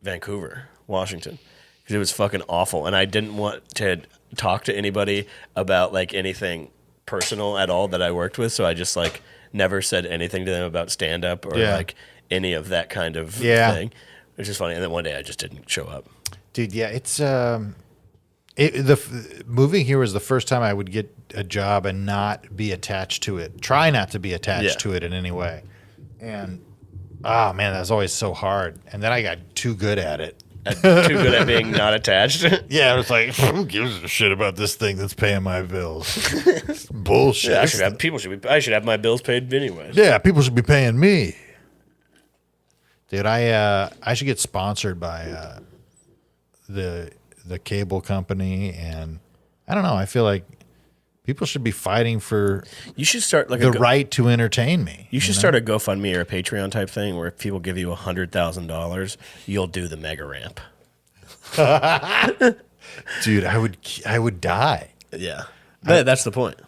[SPEAKER 2] Vancouver, Washington, because it was fucking awful, and I didn't want to talk to anybody about like anything personal at all that I worked with, so I just like never said anything to them about stand up or
[SPEAKER 1] Yeah.
[SPEAKER 2] like any of that kind of
[SPEAKER 1] Yeah.
[SPEAKER 2] thing, which is funny. And then one day I just didn't show up.
[SPEAKER 1] dude, yeah, it's moving here was the first time I would get a job and not be attached to it. Try not to be attached
[SPEAKER 2] Yeah.
[SPEAKER 1] to it in any way. And man, that was always so hard. And then I got too good at it.
[SPEAKER 2] Too good at being not attached.
[SPEAKER 1] Yeah, it was like, who gives a shit about this thing that's paying my bills? It's bullshit.
[SPEAKER 2] Yeah, I should have my bills paid anyways.
[SPEAKER 1] Yeah, people should be paying me. Dude, I should get sponsored by the cable company, and I don't know. I feel like people should be fighting for
[SPEAKER 2] You should start like
[SPEAKER 1] the right to entertain me.
[SPEAKER 2] You should start a GoFundMe or a Patreon type thing where if people give you $100,000, you'll do the mega ramp.
[SPEAKER 1] Dude, I would die.
[SPEAKER 2] Yeah, that's the point.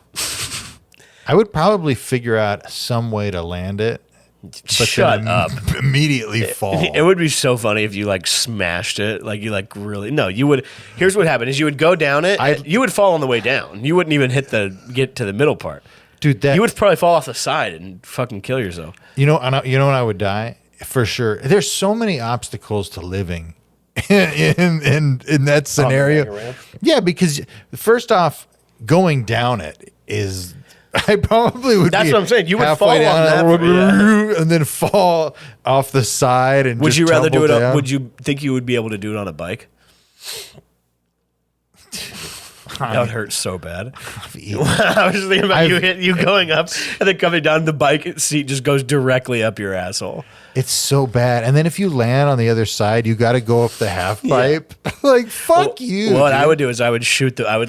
[SPEAKER 1] I would probably figure out some way to land it but
[SPEAKER 2] Shut
[SPEAKER 1] then
[SPEAKER 2] up.
[SPEAKER 1] immediately fall.
[SPEAKER 2] It would be so funny if you like smashed it, like you like really. No, you would. Here's what happened: is you would go down it, you would fall on the way down. You wouldn't even get to the middle part.
[SPEAKER 1] Dude,
[SPEAKER 2] You would probably fall off the side and fucking kill yourself.
[SPEAKER 1] you know when I would die for sure. There's so many obstacles to living in that scenario.
[SPEAKER 2] ramp?
[SPEAKER 1] Yeah, because first off, going down it is. I probably would.
[SPEAKER 2] That's
[SPEAKER 1] be
[SPEAKER 2] what I'm saying. You would
[SPEAKER 1] halfway
[SPEAKER 2] fall on
[SPEAKER 1] down,
[SPEAKER 2] that,
[SPEAKER 1] and then fall off the side. And
[SPEAKER 2] Would
[SPEAKER 1] just
[SPEAKER 2] you rather do it?
[SPEAKER 1] tumble down.
[SPEAKER 2] Would you think you would be able to do it on a bike? That would hurt so bad. I was just thinking about you going up and then coming down. The bike seat just goes directly up your asshole.
[SPEAKER 1] It's so bad. And then if you land on the other side, you got to go up the half pipe. Like fuck you.
[SPEAKER 2] What
[SPEAKER 1] dude.
[SPEAKER 2] I would do is I would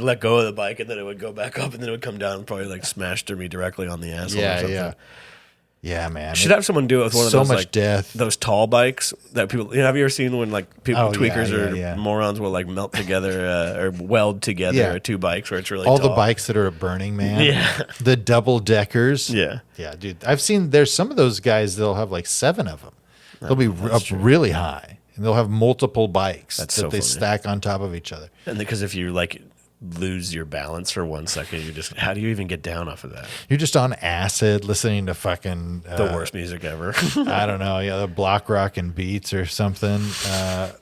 [SPEAKER 2] let go of the bike and then it would go back up and then it would come down and probably like smash through me directly on the asshole. or something.
[SPEAKER 1] Yeah, man.
[SPEAKER 2] Should have someone do it with one of
[SPEAKER 1] So
[SPEAKER 2] those
[SPEAKER 1] much
[SPEAKER 2] like
[SPEAKER 1] death.
[SPEAKER 2] those tall bikes that people. Have you ever seen when like people
[SPEAKER 1] Oh,
[SPEAKER 2] tweakers
[SPEAKER 1] yeah,
[SPEAKER 2] or
[SPEAKER 1] yeah.
[SPEAKER 2] morons will like melt together or weld together
[SPEAKER 1] Yeah.
[SPEAKER 2] two bikes where it's really
[SPEAKER 1] All
[SPEAKER 2] tall.
[SPEAKER 1] the bikes that are at Burning Man.
[SPEAKER 2] Yeah.
[SPEAKER 1] The double deckers.
[SPEAKER 2] Yeah.
[SPEAKER 1] Yeah, dude. I've seen there's some of those guys, they'll have like 7 of them. They'll be up really high. And they'll have multiple bikes
[SPEAKER 2] That's
[SPEAKER 1] that
[SPEAKER 2] so
[SPEAKER 1] they
[SPEAKER 2] funny.
[SPEAKER 1] stack on top of each other.
[SPEAKER 2] And because if you like lose your balance for 1 second, you just how do you even get down off of that?
[SPEAKER 1] You're just on acid listening to fucking
[SPEAKER 2] The worst music ever.
[SPEAKER 1] I don't know, the block rock and beats or something. I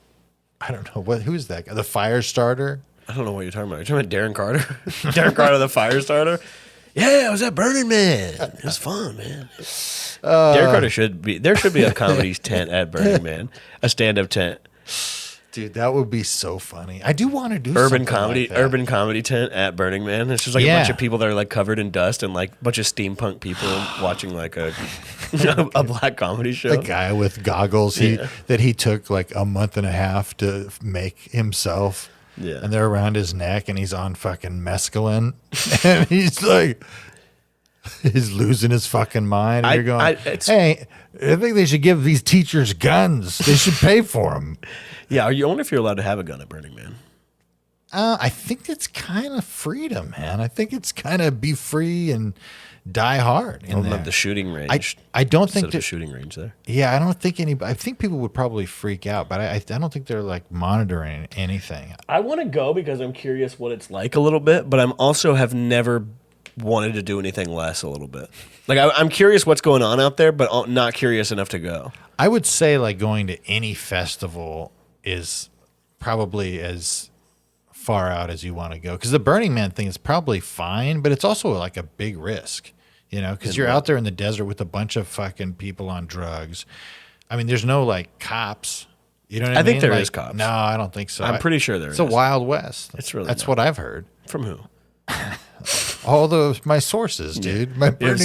[SPEAKER 1] don't know who's that guy? The Firestarter.
[SPEAKER 2] I don't know what you're talking about. You're talking about Darren Carter? Darren Carter, the fire starter? Yeah, I was at Burning Man. It was fun, man. Darren Carter there should be a comedy tent at Burning Man, a stand-up tent.
[SPEAKER 1] Dude, that would be so funny. I do want to do
[SPEAKER 2] Urban
[SPEAKER 1] something
[SPEAKER 2] comedy tent at Burning Man. It's just like a
[SPEAKER 1] Yeah.
[SPEAKER 2] bunch of people that are like covered in dust and like a bunch of steampunk people watching like a black comedy show.
[SPEAKER 1] The guy with goggles that he took like a month and a half to make himself.
[SPEAKER 2] Yeah.
[SPEAKER 1] And they're around his neck and he's on fucking mescaline. And he's like, he's losing his fucking mind. And you're going, hey, I think they should give these teachers guns. They should pay for them.
[SPEAKER 2] Yeah, I wonder if you're allowed to have a gun at Burning Man.
[SPEAKER 1] I think it's kind of freedom, man. I think it's kind of be free and die hard.
[SPEAKER 2] I love the shooting range.
[SPEAKER 1] I don't think
[SPEAKER 2] instead of a
[SPEAKER 1] that,
[SPEAKER 2] shooting range there.
[SPEAKER 1] yeah, I don't think I think people would probably freak out, but I don't think they're like monitoring anything.
[SPEAKER 2] I want to go because I'm curious what it's like a little bit, but I'm also have never wanted to do anything less a little bit. Like I'm curious what's going on out there, but not curious enough to go.
[SPEAKER 1] I would say like going to any festival is probably as far out as you want to go, because the Burning Man thing is probably fine, but it's also like a big risk, because you're out there in the desert with a bunch of fucking people on drugs. I mean, there's no like cops. You know what I mean?
[SPEAKER 2] think there
[SPEAKER 1] Like,
[SPEAKER 2] is cops.
[SPEAKER 1] No, I don't think so.
[SPEAKER 2] I'm pretty sure there
[SPEAKER 1] it's
[SPEAKER 2] is.
[SPEAKER 1] a Wild West.
[SPEAKER 2] It's really
[SPEAKER 1] that's
[SPEAKER 2] not.
[SPEAKER 1] what I've heard.
[SPEAKER 2] From who?
[SPEAKER 1] All my sources, dude. My
[SPEAKER 2] You have
[SPEAKER 1] Burning,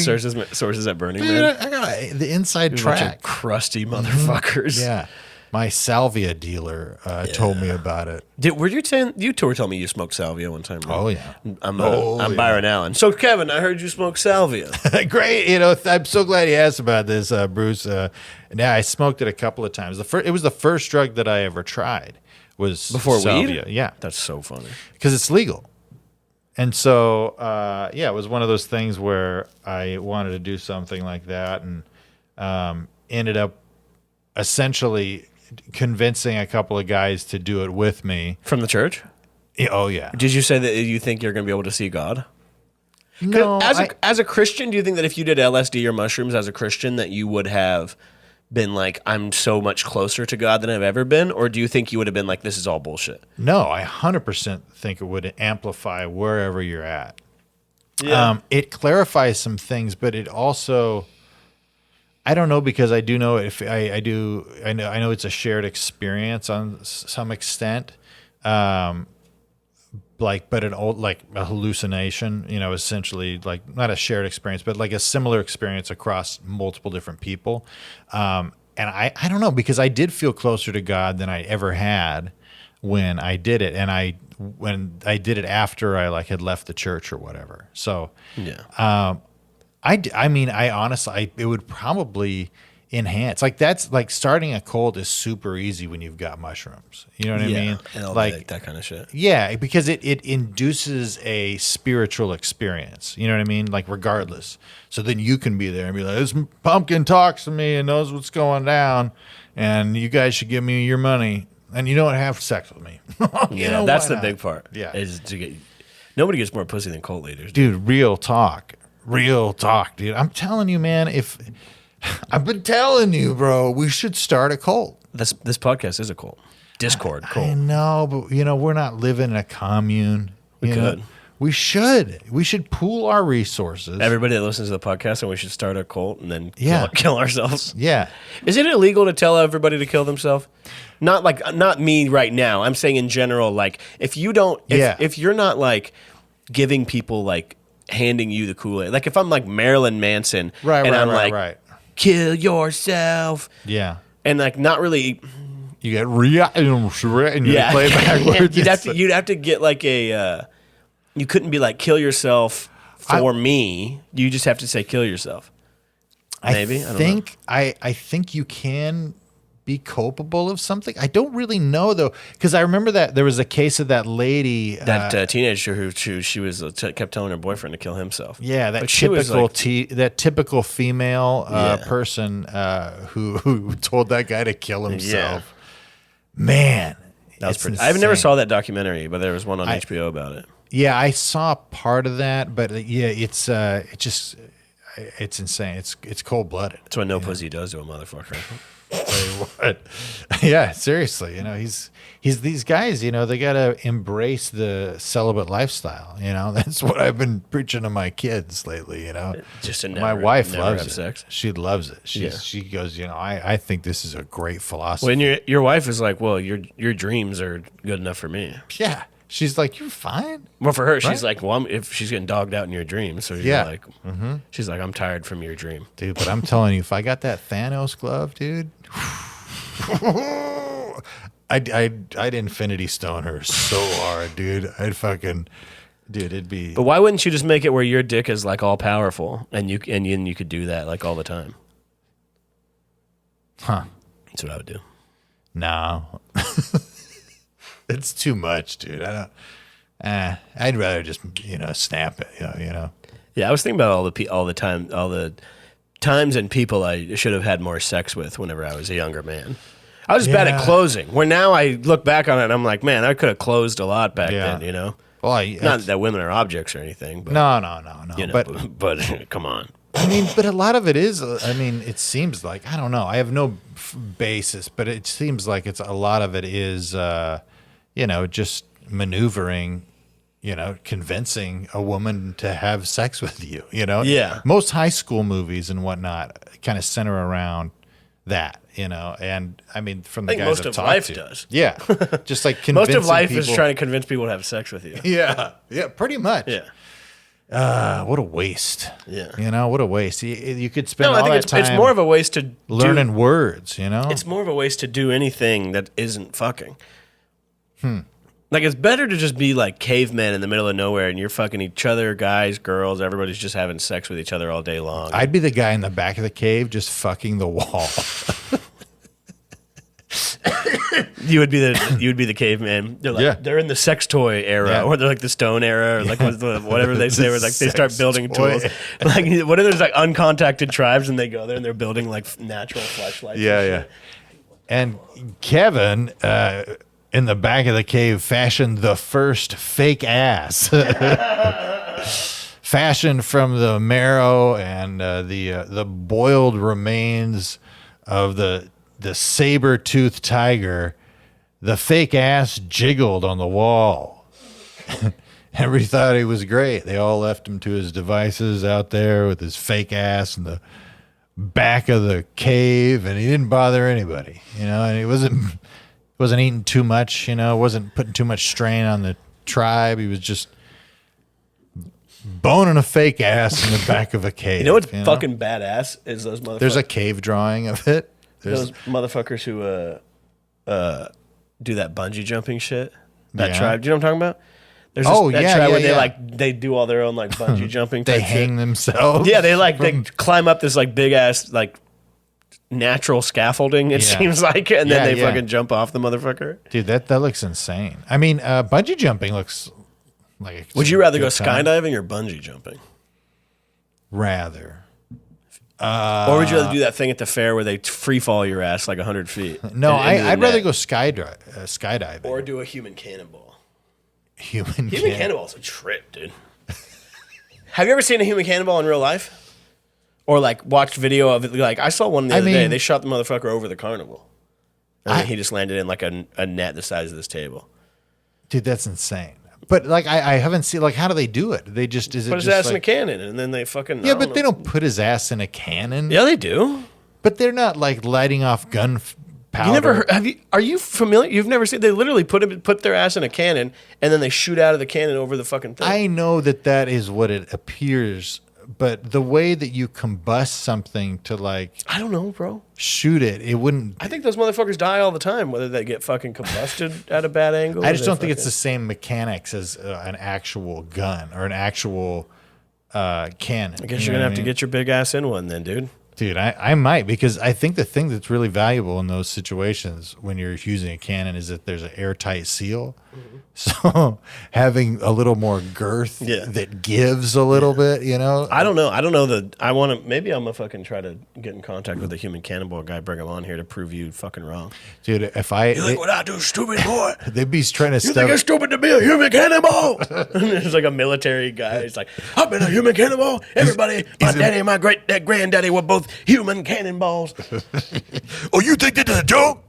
[SPEAKER 2] sources at Burning
[SPEAKER 1] dude,
[SPEAKER 2] Man.
[SPEAKER 1] I got the inside
[SPEAKER 2] Bunch of
[SPEAKER 1] track.
[SPEAKER 2] crusty motherfuckers.
[SPEAKER 1] Yeah, my salvia dealer told me about it.
[SPEAKER 2] Were you saying you were telling me you smoked salvia one time? Right?
[SPEAKER 1] Oh yeah.
[SPEAKER 2] I'm
[SPEAKER 1] yeah.
[SPEAKER 2] Byron Allen. So Kevin, I heard you smoke salvia.
[SPEAKER 1] Great, I'm so glad you asked about this, Bruce. Yeah, I smoked it a couple of times. It was the first drug that I ever tried. Was
[SPEAKER 2] Before
[SPEAKER 1] salvia.
[SPEAKER 2] weed?
[SPEAKER 1] Yeah,
[SPEAKER 2] That's so funny.
[SPEAKER 1] because it's legal. And so, it was one of those things where I wanted to do something like that, and ended up essentially convincing a couple of guys to do it with me.
[SPEAKER 2] From the church?
[SPEAKER 1] Oh yeah.
[SPEAKER 2] Did you say that you think you're going to be able to see God?
[SPEAKER 1] No,
[SPEAKER 2] As a Christian, do you think that if you did LSD or mushrooms as a Christian, that you would have been like, I'm so much closer to God than I've ever been? Or do you think you would have been like, this is all bullshit?
[SPEAKER 1] no, I 100% think it would amplify wherever you're at.
[SPEAKER 2] Yeah.
[SPEAKER 1] It clarifies some things, but it also, I don't know, because I do know if I know it's a shared experience on some extent. But a hallucination, essentially, like not a shared experience, but like a similar experience across multiple different people. And I don't know, because I did feel closer to God than I ever had when I did it. And when I did it after I had left the church or whatever. So
[SPEAKER 2] Yeah.
[SPEAKER 1] I mean, I honestly, it would probably enhance. Like that's like starting a cold is super easy when you've got mushrooms. You know what I mean?
[SPEAKER 2] And all
[SPEAKER 1] Like
[SPEAKER 2] that kind of shit.
[SPEAKER 1] yeah, because it induces a spiritual experience. You know what I mean? Like regardless. So then you can be there and be like, this pumpkin talks to me and knows what's going down, and you guys should give me your money. And you know what? Have sex with me.
[SPEAKER 2] Yeah, that's the
[SPEAKER 1] why not?
[SPEAKER 2] big part.
[SPEAKER 1] Yeah.
[SPEAKER 2] Is to get nobody gets more pussy than cult leaders.
[SPEAKER 1] Dude, real talk, dude. I'm telling you, man. If I've been telling you, bro, we should start a cult.
[SPEAKER 2] This podcast is a cult. Discord cult.
[SPEAKER 1] I know, but we're not living in a commune.
[SPEAKER 2] We
[SPEAKER 1] you know?
[SPEAKER 2] could.
[SPEAKER 1] We should. We should pool our resources.
[SPEAKER 2] Everybody that listens to the podcast, and we should start a cult and then
[SPEAKER 1] Yeah.
[SPEAKER 2] kill ourselves.
[SPEAKER 1] Yeah.
[SPEAKER 2] Is it illegal to tell everybody to kill themselves? Not me right now. I'm saying in general, like if you don't, if you're not like giving people like handing you the Kool-Aid, like if I'm like Marilyn Manson, and I'm like, kill yourself,
[SPEAKER 1] yeah,
[SPEAKER 2] and like not really.
[SPEAKER 1] You get and you play backwards.
[SPEAKER 2] You'd have to get like a. You couldn't be like kill yourself for me. You just have to say kill yourself. Maybe
[SPEAKER 1] I think you can be culpable of something. I don't really know though, because I remember that there was a case of that lady,
[SPEAKER 2] that teenager who she was kept telling her boyfriend to kill himself.
[SPEAKER 1] Yeah, that
[SPEAKER 2] But she was
[SPEAKER 1] typical
[SPEAKER 2] like-
[SPEAKER 1] that typical female
[SPEAKER 2] Yeah.
[SPEAKER 1] person who told that guy to kill himself. Man,
[SPEAKER 2] That was
[SPEAKER 1] it's
[SPEAKER 2] pretty. I never
[SPEAKER 1] insane.
[SPEAKER 2] saw that documentary, but there was one on HBO about it.
[SPEAKER 1] Yeah, I saw part of that, but yeah, it's insane. It's cold blooded.
[SPEAKER 2] That's what no pussy does to a motherfucker.
[SPEAKER 1] Tell you what. Yeah, seriously. He's these guys. They gotta embrace the celibate lifestyle. That's what I've been preaching to my kids lately.
[SPEAKER 2] Just to
[SPEAKER 1] My
[SPEAKER 2] never-
[SPEAKER 1] wife
[SPEAKER 2] never
[SPEAKER 1] loves
[SPEAKER 2] have
[SPEAKER 1] it.
[SPEAKER 2] sex.
[SPEAKER 1] She loves it.
[SPEAKER 2] Yeah.
[SPEAKER 1] She goes, I think this is a great philosophy.
[SPEAKER 2] When your wife is like, well, your dreams are good enough for me.
[SPEAKER 1] Yeah, she's like, you're fine.
[SPEAKER 2] Well, for her, she's
[SPEAKER 1] Right.
[SPEAKER 2] like, well, if she's getting dogged out in your dreams, so
[SPEAKER 1] Yeah.
[SPEAKER 2] like, she's like, I'm tired from your dream.
[SPEAKER 1] Dude, but I'm telling you, if I got that Thanos glove, dude, I'd Infinity Stone her so hard, dude. It'd be.
[SPEAKER 2] But why wouldn't you just make it where your dick is like all powerful and you could do that like all the time?
[SPEAKER 1] Huh.
[SPEAKER 2] That's what I would do.
[SPEAKER 1] No. It's too much, dude. I'd rather just, snap it,
[SPEAKER 2] Yeah, I was thinking about all the times and people I should have had more sex with whenever I was a younger man. I was bad at
[SPEAKER 1] Yeah.
[SPEAKER 2] closing. Where now I look back on it and I'm like, man, I could have closed a lot back
[SPEAKER 1] Yeah.
[SPEAKER 2] then.
[SPEAKER 1] Well,
[SPEAKER 2] Not that women are objects or anything, but
[SPEAKER 1] no.
[SPEAKER 2] but come on.
[SPEAKER 1] But a lot of it is, it seems like, I don't know. I have no basis, but it seems like a lot of it is, just maneuvering, convincing a woman to have sex with you,
[SPEAKER 2] Yeah.
[SPEAKER 1] Most high school movies and whatnot kind of center around that, and from the
[SPEAKER 2] I think
[SPEAKER 1] guys
[SPEAKER 2] most
[SPEAKER 1] I've
[SPEAKER 2] of
[SPEAKER 1] talked
[SPEAKER 2] life
[SPEAKER 1] to.
[SPEAKER 2] does.
[SPEAKER 1] Yeah. Just like
[SPEAKER 2] Most
[SPEAKER 1] convincing
[SPEAKER 2] of life
[SPEAKER 1] people.
[SPEAKER 2] is trying to convince people to have sex with you.
[SPEAKER 1] Yeah. Yeah, pretty much.
[SPEAKER 2] Yeah.
[SPEAKER 1] What a waste.
[SPEAKER 2] Yeah.
[SPEAKER 1] What a waste. You could spend
[SPEAKER 2] No, I
[SPEAKER 1] all
[SPEAKER 2] think
[SPEAKER 1] that time
[SPEAKER 2] it's more of a waste to
[SPEAKER 1] learning words,
[SPEAKER 2] It's more of a waste to do anything that isn't fucking. Like, it's better to just be like cavemen in the middle of nowhere and you're fucking each other, guys, girls, everybody's just having sex with each other all day long.
[SPEAKER 1] I'd be the guy in the back of the cave just fucking the wall.
[SPEAKER 2] You would be the caveman. They're like,
[SPEAKER 1] Yeah.
[SPEAKER 2] they're in the sex toy era,
[SPEAKER 1] Yeah.
[SPEAKER 2] or they're like the stone era, or like whatever they say, where like they start
[SPEAKER 1] Sex
[SPEAKER 2] building
[SPEAKER 1] toy.
[SPEAKER 2] tools. Like, what if there's like uncontacted tribes and they go there and they're building like natural fleshlights?
[SPEAKER 1] Yeah. And Kevin, in the back of the cave, fashioned the first fake ass. Fashioned from the marrow and the boiled remains of the saber-toothed tiger. The fake ass jiggled on the wall. Everybody thought he was great. They all left him to his devices out there with his fake ass in the back of the cave, and he didn't bother anybody, and he wasn't eating too much, wasn't putting too much strain on the tribe. He was just boning a fake ass in the back of a cave.
[SPEAKER 2] You know what's fucking badass is those motherfuckers.
[SPEAKER 1] There's a cave drawing of it.
[SPEAKER 2] Those motherfuckers who do that bungee jumping shit. That
[SPEAKER 1] Yeah.
[SPEAKER 2] tribe. Do you know what I'm talking about? There's
[SPEAKER 1] Oh,
[SPEAKER 2] that
[SPEAKER 1] yeah,
[SPEAKER 2] tribe
[SPEAKER 1] yeah,
[SPEAKER 2] where
[SPEAKER 1] yeah.
[SPEAKER 2] they do all their own bungee jumping.
[SPEAKER 1] They
[SPEAKER 2] type
[SPEAKER 1] hang
[SPEAKER 2] shit.
[SPEAKER 1] themselves.
[SPEAKER 2] Yeah, they climb up this big ass natural scaffolding. It
[SPEAKER 1] Yeah.
[SPEAKER 2] seems like, and then
[SPEAKER 1] Yeah,
[SPEAKER 2] they
[SPEAKER 1] yeah.
[SPEAKER 2] fucking jump off the motherfucker.
[SPEAKER 1] Dude, that looks insane. I mean, bungee jumping looks like.
[SPEAKER 2] Would you rather go
[SPEAKER 1] good time.
[SPEAKER 2] skydiving or bungee jumping?
[SPEAKER 1] Rather.
[SPEAKER 2] Or would you rather do that thing at the fair where they free fall your ass like 100 feet?
[SPEAKER 1] No,
[SPEAKER 2] into the
[SPEAKER 1] I'd rather
[SPEAKER 2] net?
[SPEAKER 1] go skydiving.
[SPEAKER 2] Or do a human cannonball.
[SPEAKER 1] human
[SPEAKER 2] Human cannonball's a trip, dude. Have you ever seen a human cannonball in real life? Or like watched video of it? Like I saw one the other day.
[SPEAKER 1] mean-
[SPEAKER 2] They shot the motherfucker over the carnival. And then he just landed in like a net the size of this table.
[SPEAKER 1] Dude, that's insane. But like, I haven't seen like how do they do it? They just is it
[SPEAKER 2] Put his
[SPEAKER 1] just
[SPEAKER 2] ass in a
[SPEAKER 1] like,
[SPEAKER 2] cannon and then they fucking
[SPEAKER 1] yeah, but they don't put his ass in a cannon.
[SPEAKER 2] Yeah, they do.
[SPEAKER 1] But they're not like lighting off powder.
[SPEAKER 2] You never heard, are you familiar? You've never seen they literally put their ass in a cannon and then they shoot out of the cannon over the fucking thing.
[SPEAKER 1] I know that is what it appears, but the way that you combust something to like
[SPEAKER 2] I don't know, bro.
[SPEAKER 1] shoot it, it wouldn't.
[SPEAKER 2] I think those motherfuckers die all the time, whether they get fucking combusted at a bad angle.
[SPEAKER 1] I
[SPEAKER 2] or
[SPEAKER 1] just
[SPEAKER 2] they
[SPEAKER 1] don't think it's
[SPEAKER 2] fucking-
[SPEAKER 1] the same mechanics as an actual gun or an actual cannon.
[SPEAKER 2] I guess you're gonna have to get your big ass in one then, dude.
[SPEAKER 1] Dude, I might, because I think the thing that's really valuable in those situations when you're using a cannon is that there's an airtight seal. So having a little more girth
[SPEAKER 2] Yeah.
[SPEAKER 1] that gives a little bit, you know?
[SPEAKER 2] I don't know. I want to. Maybe I'm gonna fucking try to get in contact with the human cannonball guy, bring him on here to prove you fucking wrong.
[SPEAKER 1] Dude, if I,
[SPEAKER 2] what I do, stupid boy?
[SPEAKER 1] they'd be trying to
[SPEAKER 2] You think it's
[SPEAKER 1] stuff.
[SPEAKER 2] stupid to be a human cannonball? There's like a military guy. He's like, I've been a human cannonball. Everybody, my daddy and my granddaddy were both human cannonballs.
[SPEAKER 1] Oh, you think this is a joke?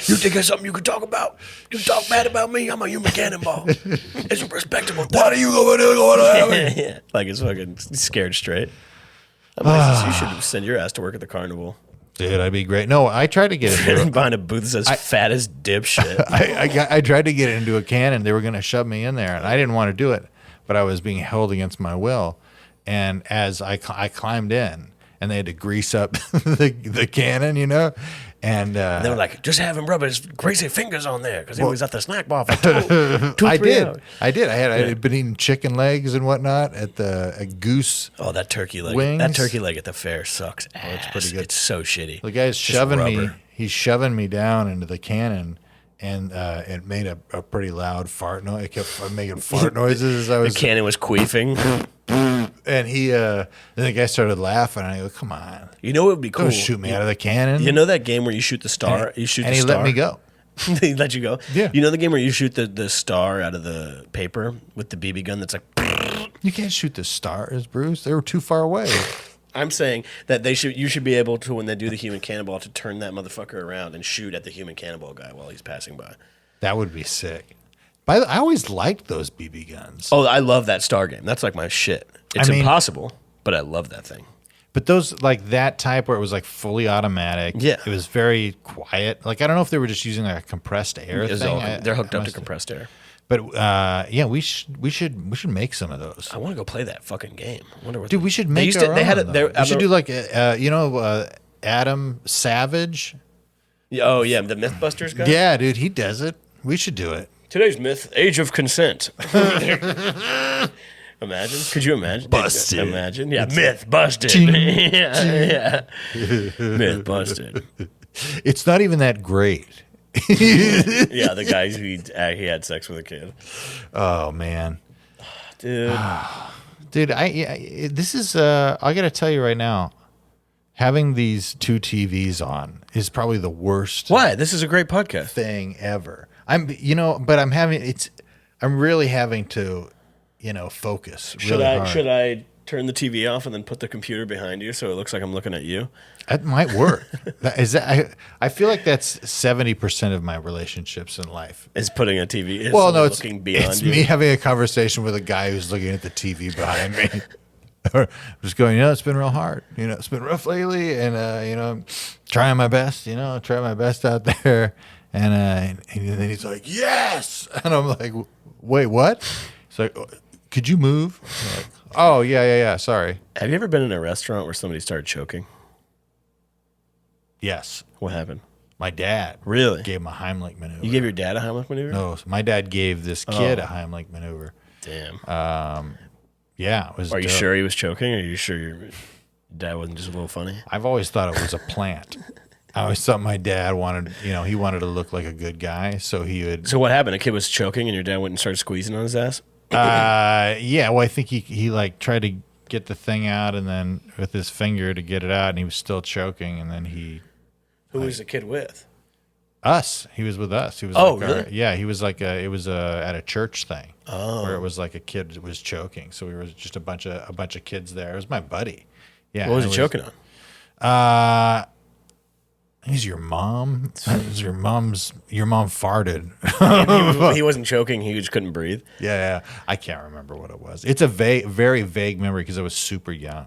[SPEAKER 2] You think that's something you can talk about? You talk bad about me? I'm a human cannonball. It's a respectable thing.
[SPEAKER 1] What are you going to do?
[SPEAKER 2] Yeah, like it's fucking scared straight. You should send your ass to work at the carnival.
[SPEAKER 1] Dude, I'd be great. No, I tried to get into it.
[SPEAKER 2] Behind a booth that says fat as dipshit.
[SPEAKER 1] I tried to get into a cannon. They were going to shove me in there, and I didn't want to do it, but I was being held against my will. And as I climbed in, and they had to grease up the cannon, you know, and
[SPEAKER 2] They were like, just have him rub his greasy fingers on there because he was at the snack bar for two,
[SPEAKER 1] I
[SPEAKER 2] 3
[SPEAKER 1] did.
[SPEAKER 2] hours.
[SPEAKER 1] I had been eating chicken legs and whatnot at Goose.
[SPEAKER 2] Oh, that turkey leg.
[SPEAKER 1] Wings?
[SPEAKER 2] That turkey leg at the fair sucks ass.
[SPEAKER 1] it's pretty good.
[SPEAKER 2] It's so shitty.
[SPEAKER 1] The guy's
[SPEAKER 2] Just
[SPEAKER 1] shoving me.
[SPEAKER 2] rubber.
[SPEAKER 1] He's shoving me down into the cannon, and it made a pretty loud fart noise. It kept making fart noises as I
[SPEAKER 2] The
[SPEAKER 1] was.
[SPEAKER 2] cannon was queefing.
[SPEAKER 1] And then the guy started laughing, and I go, "Come on,
[SPEAKER 2] You know what would be cool?
[SPEAKER 1] don't shoot me out of the cannon!"
[SPEAKER 2] You know that game where you shoot the star? You shoot
[SPEAKER 1] and
[SPEAKER 2] the
[SPEAKER 1] he
[SPEAKER 2] star.
[SPEAKER 1] let me go.
[SPEAKER 2] He let you go?
[SPEAKER 1] Yeah.
[SPEAKER 2] You know the game where you shoot the star out of the paper with the BB gun that's like.
[SPEAKER 1] You can't shoot the stars, Bruce. They were too far away.
[SPEAKER 2] I'm saying that you should be able to, when they do the human cannonball, to turn that motherfucker around and shoot at the human cannonball guy while he's passing by.
[SPEAKER 1] That would be sick. By the I always liked those BB guns.
[SPEAKER 2] Oh, I love that star game. That's like my shit. It's
[SPEAKER 1] I mean-
[SPEAKER 2] impossible, but I love that thing.
[SPEAKER 1] But those, like that type where it was like fully automatic.
[SPEAKER 2] Yeah.
[SPEAKER 1] It was very quiet. Like, I don't know if they were just using like a compressed air
[SPEAKER 2] It's
[SPEAKER 1] thing.
[SPEAKER 2] all- they're hooked
[SPEAKER 1] I
[SPEAKER 2] up to
[SPEAKER 1] must-
[SPEAKER 2] compressed air.
[SPEAKER 1] But yeah, we should make some of those.
[SPEAKER 2] I want to go play that fucking game. I wonder what
[SPEAKER 1] Dude, we should make
[SPEAKER 2] used to-
[SPEAKER 1] our
[SPEAKER 2] they
[SPEAKER 1] own.
[SPEAKER 2] had it-
[SPEAKER 1] though.
[SPEAKER 2] they're-
[SPEAKER 1] We should do like Adam Savage.
[SPEAKER 2] Oh yeah, the MythBusters guy.
[SPEAKER 1] Yeah, dude, he does it. We should do it.
[SPEAKER 2] Today's myth: age of consent. Imagine? Could you imagine?
[SPEAKER 1] Busted.
[SPEAKER 2] Imagine? Yeah, myth busted. yeah. Myth busted.
[SPEAKER 1] It's not even that great.
[SPEAKER 2] Yeah, the guy who he had sex with a kid.
[SPEAKER 1] Oh man,
[SPEAKER 2] Dude,
[SPEAKER 1] dude, this is I gotta tell you right now, having these two TVs on is probably the worst
[SPEAKER 2] why? This is a great podcast.
[SPEAKER 1] thing ever. I'm really having to, focus really hard.
[SPEAKER 2] Should I turn the TV off and then put the computer behind you so it looks like I'm looking at you?
[SPEAKER 1] That might work. I feel like that's 70% of my relationships in life.
[SPEAKER 2] Is putting a TV? Is
[SPEAKER 1] Well, no, it's
[SPEAKER 2] looking beyond
[SPEAKER 1] it's
[SPEAKER 2] you.
[SPEAKER 1] me having a conversation with a guy who's looking at the TV behind me. Or just going, it's been real hard. It's been rough lately, and I'm trying my best. Trying my best out there. And then he's like, yes, and I'm like, wait, what? He's like, could you move? I'm like, oh yeah. Sorry.
[SPEAKER 2] Have you ever been in a restaurant where somebody started choking?
[SPEAKER 1] Yes,
[SPEAKER 2] What happened?
[SPEAKER 1] my dad
[SPEAKER 2] Really?
[SPEAKER 1] gave him a Heimlich maneuver.
[SPEAKER 2] You gave your dad a Heimlich maneuver?
[SPEAKER 1] No, my dad gave this kid
[SPEAKER 2] Oh.
[SPEAKER 1] a Heimlich maneuver.
[SPEAKER 2] Damn.
[SPEAKER 1] Yeah, it was.
[SPEAKER 2] Are you
[SPEAKER 1] dope.
[SPEAKER 2] sure he was choking? Or are you sure you're? Dad wasn't just a little funny.
[SPEAKER 1] I've always thought it was a plant. I always thought my dad wanted, he wanted to look like a good guy, so he would.
[SPEAKER 2] So what happened? A kid was choking, and your dad went and started squeezing on his ass.
[SPEAKER 1] Yeah. Well, I think he like tried to get the thing out, and then with his finger to get it out, and he was still choking, and then
[SPEAKER 2] Who was the kid with?
[SPEAKER 1] us. He was with us. He was.
[SPEAKER 2] Oh,
[SPEAKER 1] like
[SPEAKER 2] really?
[SPEAKER 1] yeah. He was like it was at a church thing. Where it was like a kid that was choking. So we were just a bunch of kids there. It was my buddy. Yeah.
[SPEAKER 2] What was
[SPEAKER 1] it
[SPEAKER 2] he choking on?
[SPEAKER 1] He's your mom. It was your mom farted.
[SPEAKER 2] He wasn't choking. He just couldn't breathe.
[SPEAKER 1] Yeah. I can't remember what it was. It's a very vague memory because I was super young.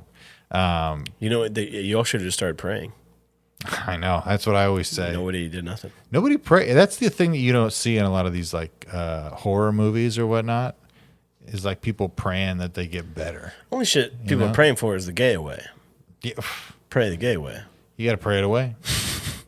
[SPEAKER 2] You know, you all should have just started praying.
[SPEAKER 1] I know. That's what I always say.
[SPEAKER 2] Nobody did nothing.
[SPEAKER 1] Nobody pray. That's the thing that you don't see in a lot of these like horror movies or whatnot. Is like people praying that they get better.
[SPEAKER 2] Only shit people are praying for is the gay away.
[SPEAKER 1] Yeah.
[SPEAKER 2] Pray the gay away.
[SPEAKER 1] You got to pray it away.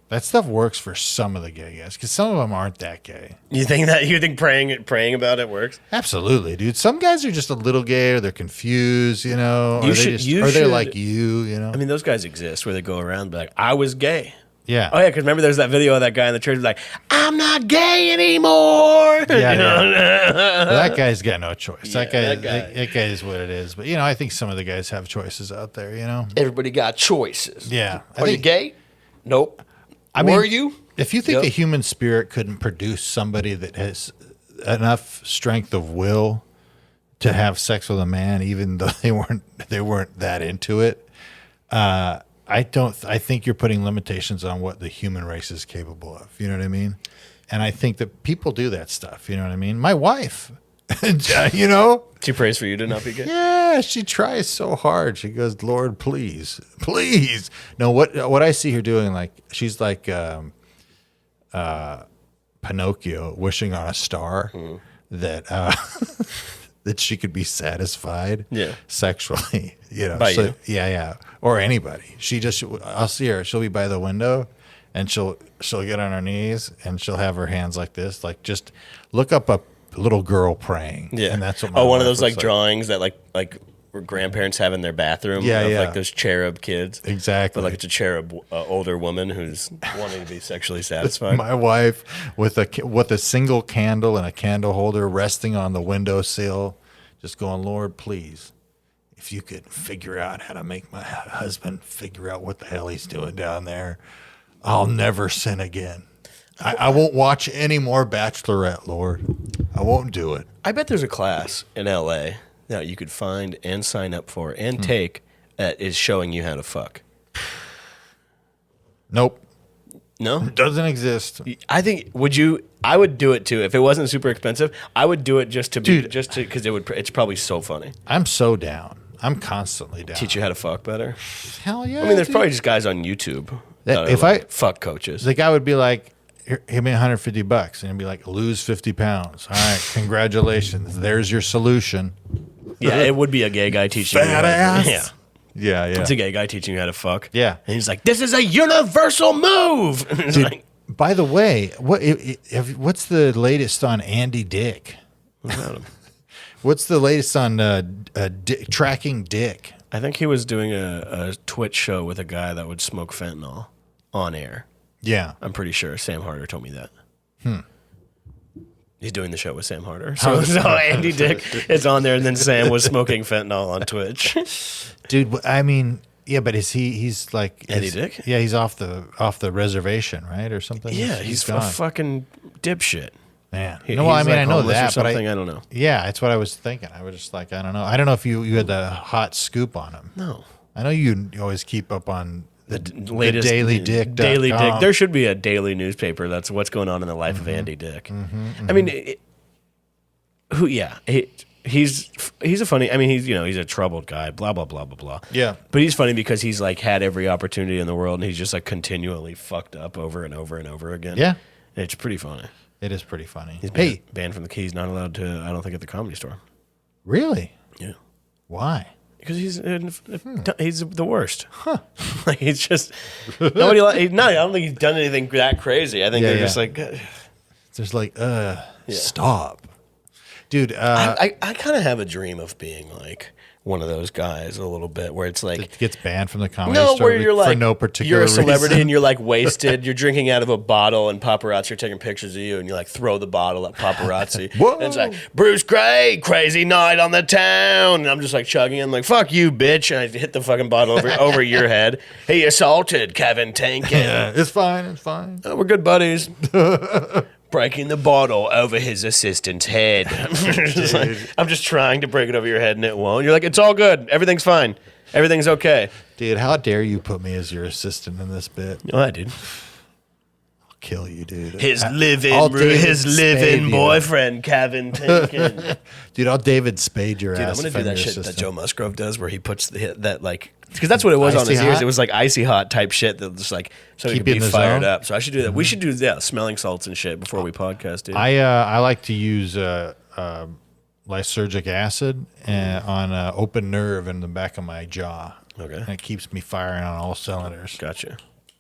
[SPEAKER 1] That stuff works for some of the gay guys because some of them aren't that gay.
[SPEAKER 2] You think praying about it works?
[SPEAKER 1] Absolutely, dude. Some guys are just a little gay, or they're confused, or they're like you.
[SPEAKER 2] I mean, those guys exist where they go around and be like, I was gay.
[SPEAKER 1] Yeah.
[SPEAKER 2] Oh, yeah, because remember there's that video of that guy in the church who's like, I'm not gay anymore.
[SPEAKER 1] Yeah. Well, that guy's got no choice.
[SPEAKER 2] Yeah,
[SPEAKER 1] that guy is what it is. But, I think some of the guys have choices out there,
[SPEAKER 3] Everybody got choices.
[SPEAKER 1] Yeah.
[SPEAKER 3] Are you gay? Nope.
[SPEAKER 1] mean,
[SPEAKER 3] Were you?
[SPEAKER 1] If you think
[SPEAKER 3] Yep.
[SPEAKER 1] the human spirit couldn't produce somebody that has enough strength of will to have sex with a man, even though they weren't that into it, I think you're putting limitations on what the human race is capable of. You know what I mean? And I think that people do that stuff. You know what I mean? My wife,
[SPEAKER 2] She prays for you to not be gay.
[SPEAKER 1] yeah, she tries so hard. She goes, Lord, please, please. No, what I see her doing, like she's like Pinocchio wishing on a star that that she could be satisfied sexually.
[SPEAKER 2] By you.
[SPEAKER 1] Yeah, or anybody. I'll see her. She'll be by the window, and she'll get on her knees and she'll have her hands like this, like just look up a little girl praying.
[SPEAKER 2] Yeah,
[SPEAKER 1] and that's what. My
[SPEAKER 2] one of
[SPEAKER 1] wife
[SPEAKER 2] those like
[SPEAKER 1] looks
[SPEAKER 2] drawings that like grandparents have in their bathroom.
[SPEAKER 1] Yeah,
[SPEAKER 2] of
[SPEAKER 1] yeah.
[SPEAKER 2] like those cherub kids.
[SPEAKER 1] Exactly.
[SPEAKER 2] But like it's a cherub older woman who's wanting to be sexually satisfied.
[SPEAKER 1] My wife with a single candle and a candle holder resting on the windowsill, just going, Lord, please, if you could figure out how to make my husband figure out what the hell he's doing down there, I'll never sin again. I won't watch any more Bachelorette, Lord. I won't do it.
[SPEAKER 2] I bet there's a class in LA that you could find and sign up for and take that is showing you how to fuck.
[SPEAKER 1] Nope.
[SPEAKER 2] No?
[SPEAKER 1] Doesn't exist.
[SPEAKER 2] I think I would do it too if it wasn't super expensive. I would do it just to because it's probably so funny.
[SPEAKER 1] I'm so down. I'm constantly down.
[SPEAKER 2] Teach you how to fuck better.
[SPEAKER 1] Hell yeah.
[SPEAKER 2] I mean, there's
[SPEAKER 1] dude.
[SPEAKER 2] probably just guys on YouTube that
[SPEAKER 1] If
[SPEAKER 2] are like fuck coaches.
[SPEAKER 1] The guy would be like, give me $150, and he'd be like, lose 50 pounds. All right, congratulations. There's your solution.
[SPEAKER 2] Yeah, it would be a gay guy teaching
[SPEAKER 1] Fat
[SPEAKER 2] you.
[SPEAKER 1] ass.
[SPEAKER 2] Yeah,
[SPEAKER 1] Yeah.
[SPEAKER 2] it's a gay guy teaching you how to fuck.
[SPEAKER 1] Yeah.
[SPEAKER 2] and he's like, "This is a universal move." It's
[SPEAKER 1] Dude,
[SPEAKER 2] like,
[SPEAKER 1] by the way, what's the latest on Andy Dick?
[SPEAKER 2] what about him?
[SPEAKER 1] What's the latest on tracking Dick?
[SPEAKER 2] I think he was doing a Twitch show with a guy that would smoke fentanyl on air.
[SPEAKER 1] Yeah.
[SPEAKER 2] I'm pretty sure Sam Harder told me that. He's doing the show with Sam Harder. So Andy Dick is on there, and then Sam was smoking fentanyl on Twitch.
[SPEAKER 1] Dude, I mean, yeah, but he's like
[SPEAKER 2] Andy Dick?
[SPEAKER 1] Yeah, he's off the reservation, right, or something.
[SPEAKER 2] Yeah, he's a
[SPEAKER 1] gone.
[SPEAKER 2] fucking dipshit.
[SPEAKER 1] Man.
[SPEAKER 2] He-
[SPEAKER 1] No, I
[SPEAKER 2] he's,
[SPEAKER 1] mean,
[SPEAKER 2] like,
[SPEAKER 1] I know
[SPEAKER 2] homeless or
[SPEAKER 1] that, but
[SPEAKER 2] something. I don't know.
[SPEAKER 1] Yeah, that's what I was thinking. I was just like, I don't know. I don't know if you had the hot scoop on him.
[SPEAKER 2] No.
[SPEAKER 1] I know you always keep up on the
[SPEAKER 2] Latest
[SPEAKER 1] Daily Dick.
[SPEAKER 2] Daily Dick. There should be a daily newspaper that's what's going on in the life of Andy Dick. I mean, he's a funny. I mean, he's a troubled guy. Blah blah blah blah blah.
[SPEAKER 1] Yeah.
[SPEAKER 2] but he's funny because he's like had every opportunity in the world, and he's just like continually fucked up over and over and over again.
[SPEAKER 1] Yeah.
[SPEAKER 2] It's pretty funny.
[SPEAKER 1] It is pretty funny.
[SPEAKER 2] He's
[SPEAKER 1] Hey,
[SPEAKER 2] banned from the Keys. Not allowed to. I don't think at the Comedy Store.
[SPEAKER 1] really?
[SPEAKER 2] Yeah.
[SPEAKER 1] Why?
[SPEAKER 2] Because he's the worst. Huh. Like he's just nobody. I don't think he's done anything that crazy. I think
[SPEAKER 1] Yeah,
[SPEAKER 2] they're
[SPEAKER 1] yeah.
[SPEAKER 2] just like.
[SPEAKER 1] There's like, stop. Dude,
[SPEAKER 2] I kind of have a dream of being like one of those guys a little bit, where it's like
[SPEAKER 1] It gets banned from the comedy
[SPEAKER 2] no,
[SPEAKER 1] store
[SPEAKER 2] where you're like
[SPEAKER 1] for no particular
[SPEAKER 2] you're a celebrity
[SPEAKER 1] reason.
[SPEAKER 2] and you're like wasted. You're drinking out of a bottle and paparazzi are taking pictures of you and you like throw the bottle at paparazzi.
[SPEAKER 1] Whoa.
[SPEAKER 2] And it's like Bruce Gray, crazy night on the town, and I'm just like chugging. I'm like fuck you, bitch, and I hit the fucking bottle over your head. He assaulted Kevin Tankin.
[SPEAKER 1] Yeah, it's fine. It's fine.
[SPEAKER 2] Oh, we're good buddies. Breaking the bottle over his assistant's head. Just like, I'm just trying to break it over your head and it won't. You're like, it's all good. Everything's fine. Everything's okay.
[SPEAKER 1] Dude, how dare you put me as your assistant in this bit?
[SPEAKER 2] No, I did.
[SPEAKER 1] I'll kill you, dude.
[SPEAKER 2] His
[SPEAKER 1] I'll
[SPEAKER 2] living
[SPEAKER 1] David Spade you.
[SPEAKER 2] boyfriend, Kevin Tankin.
[SPEAKER 1] Dude, I'll David Spade your
[SPEAKER 2] Dude, I'm
[SPEAKER 1] ass.
[SPEAKER 2] gonna
[SPEAKER 1] if
[SPEAKER 2] do that
[SPEAKER 1] your
[SPEAKER 2] shit that
[SPEAKER 1] assistant.
[SPEAKER 2] Joe Musgrove does, where he puts that like, because that's what it was on
[SPEAKER 1] Icy
[SPEAKER 2] his ears.
[SPEAKER 1] hot?
[SPEAKER 2] It was like icy hot type shit that just like so he
[SPEAKER 1] Keep
[SPEAKER 2] could
[SPEAKER 1] you
[SPEAKER 2] be
[SPEAKER 1] in the
[SPEAKER 2] fired
[SPEAKER 1] zone?
[SPEAKER 2] up. So I should do that. We should do smelling salts and shit before we podcast, dude.
[SPEAKER 1] I like to use lysergic acid on open nerve in the back of my jaw.
[SPEAKER 2] Okay.
[SPEAKER 1] And it keeps me firing on all cylinders.
[SPEAKER 2] Gotcha.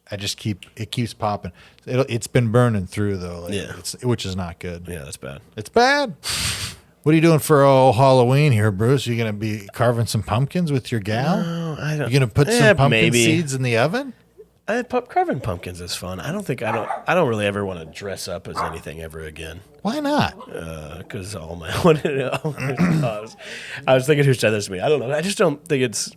[SPEAKER 1] It keeps popping. It's been burning through though. Like,
[SPEAKER 2] Yeah.
[SPEAKER 1] which is not good.
[SPEAKER 2] Yeah, that's bad.
[SPEAKER 1] It's bad. What are you doing for Halloween here, Bruce? Are you gonna be carving some pumpkins with your gal?
[SPEAKER 2] No, I don't.
[SPEAKER 1] You gonna put some pumpkin
[SPEAKER 2] maybe.
[SPEAKER 1] seeds in the oven?
[SPEAKER 2] Carving pumpkins is fun. I don't really ever want to dress up as anything ever again.
[SPEAKER 1] Why not?
[SPEAKER 2] Because all my I was thinking who said this to me. I don't know. I just don't think it's.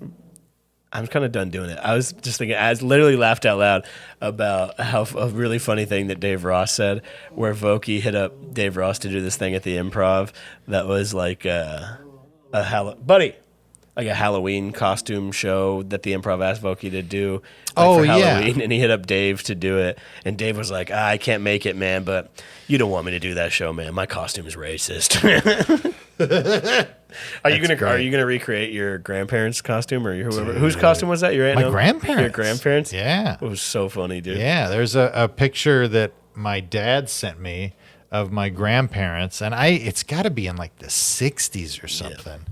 [SPEAKER 2] I'm kind of done doing it. I was just thinking. I literally laughed out loud about how a really funny thing that Dave Ross said, where Vokey hit up Dave Ross to do this thing at the Improv that was like a Halloween costume show that the Improv asked Vokey to do for Halloween, and he hit up Dave to do it, and Dave was like, I can't make it, man, but you don't want me to do that show, man. My costume is racist. Are you gonna recreate your grandparents' costume or whoever? Whose costume was that? Your aunt?
[SPEAKER 1] My grandparents.
[SPEAKER 2] Your grandparents?
[SPEAKER 1] Yeah.
[SPEAKER 2] It was so funny, dude.
[SPEAKER 1] Yeah, there's a picture that my dad sent me of my grandparents, and it's got to be in like the 60s or something.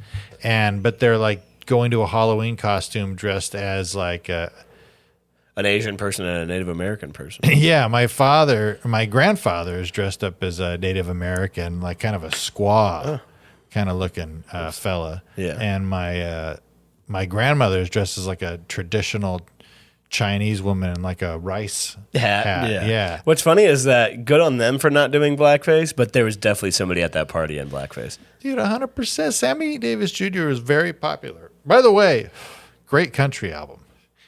[SPEAKER 1] But they're like going to a Halloween costume dressed as like
[SPEAKER 2] An Asian person and a Native American person.
[SPEAKER 1] yeah, my grandfather is dressed up as a Native American, like kind of a squaw kind of looking fella.
[SPEAKER 2] Yeah.
[SPEAKER 1] And my grandmother is dressed as like a traditional Chinese woman in like a rice hat. Yeah.
[SPEAKER 2] What's funny is that good on them for not doing blackface, but there was definitely somebody at that party in blackface.
[SPEAKER 1] Dude, 100%. Sammy Davis Jr. is very popular. By the way, great country album.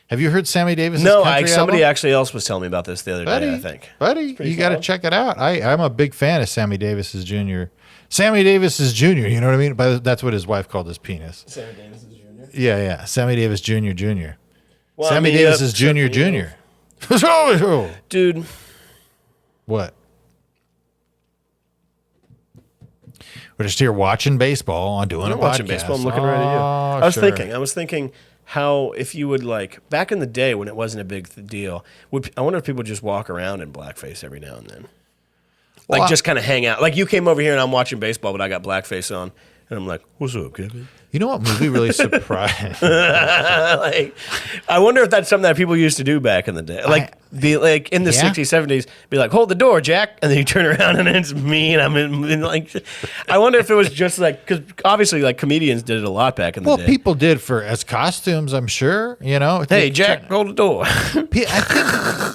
[SPEAKER 1] Have you heard Sammy Davis' country
[SPEAKER 2] somebody
[SPEAKER 1] album?
[SPEAKER 2] actually else was telling me about this the other day, I think.
[SPEAKER 1] Buddy,
[SPEAKER 2] Pretty
[SPEAKER 1] you got to
[SPEAKER 2] solid.
[SPEAKER 1] check it out. I'm a big fan of Sammy Davis Jr. Sammy Davis Jr., you know what I mean? But that's what his wife called his penis.
[SPEAKER 2] Sammy Davis Jr.
[SPEAKER 1] Yeah. Sammy Davis Jr. Jr.
[SPEAKER 2] Well,
[SPEAKER 1] Sammy
[SPEAKER 2] I mean,
[SPEAKER 1] Davis Jr. Jr.
[SPEAKER 2] Dude,
[SPEAKER 1] What? We're just here watching baseball, doing a
[SPEAKER 2] I'm watching
[SPEAKER 1] podcast.
[SPEAKER 2] baseball. I'm looking right at you.
[SPEAKER 1] Oh,
[SPEAKER 2] I was
[SPEAKER 1] sure.
[SPEAKER 2] thinking how if you would like back in the day when it wasn't a big deal, I wonder if people just walk around in blackface every now and then, like
[SPEAKER 1] Well,
[SPEAKER 2] just kind of hang out. Like you came over here and I'm watching baseball, but I got blackface on, and I'm like, "What's up, Kevin?"
[SPEAKER 1] You know what movie really surprised?
[SPEAKER 2] Like, I wonder if that's something that people used to do back in the day. Like, be like in the
[SPEAKER 1] Yeah.
[SPEAKER 2] 60s, 70s, be like, hold the door, Jack. And then you turn around and it's me. And I'm in like, I wonder if it was just like, because obviously, like, comedians did it a lot back in the
[SPEAKER 1] Well,
[SPEAKER 2] day.
[SPEAKER 1] people did as costumes, I'm sure. You know,
[SPEAKER 2] Hey, Jack, hold the door.
[SPEAKER 1] I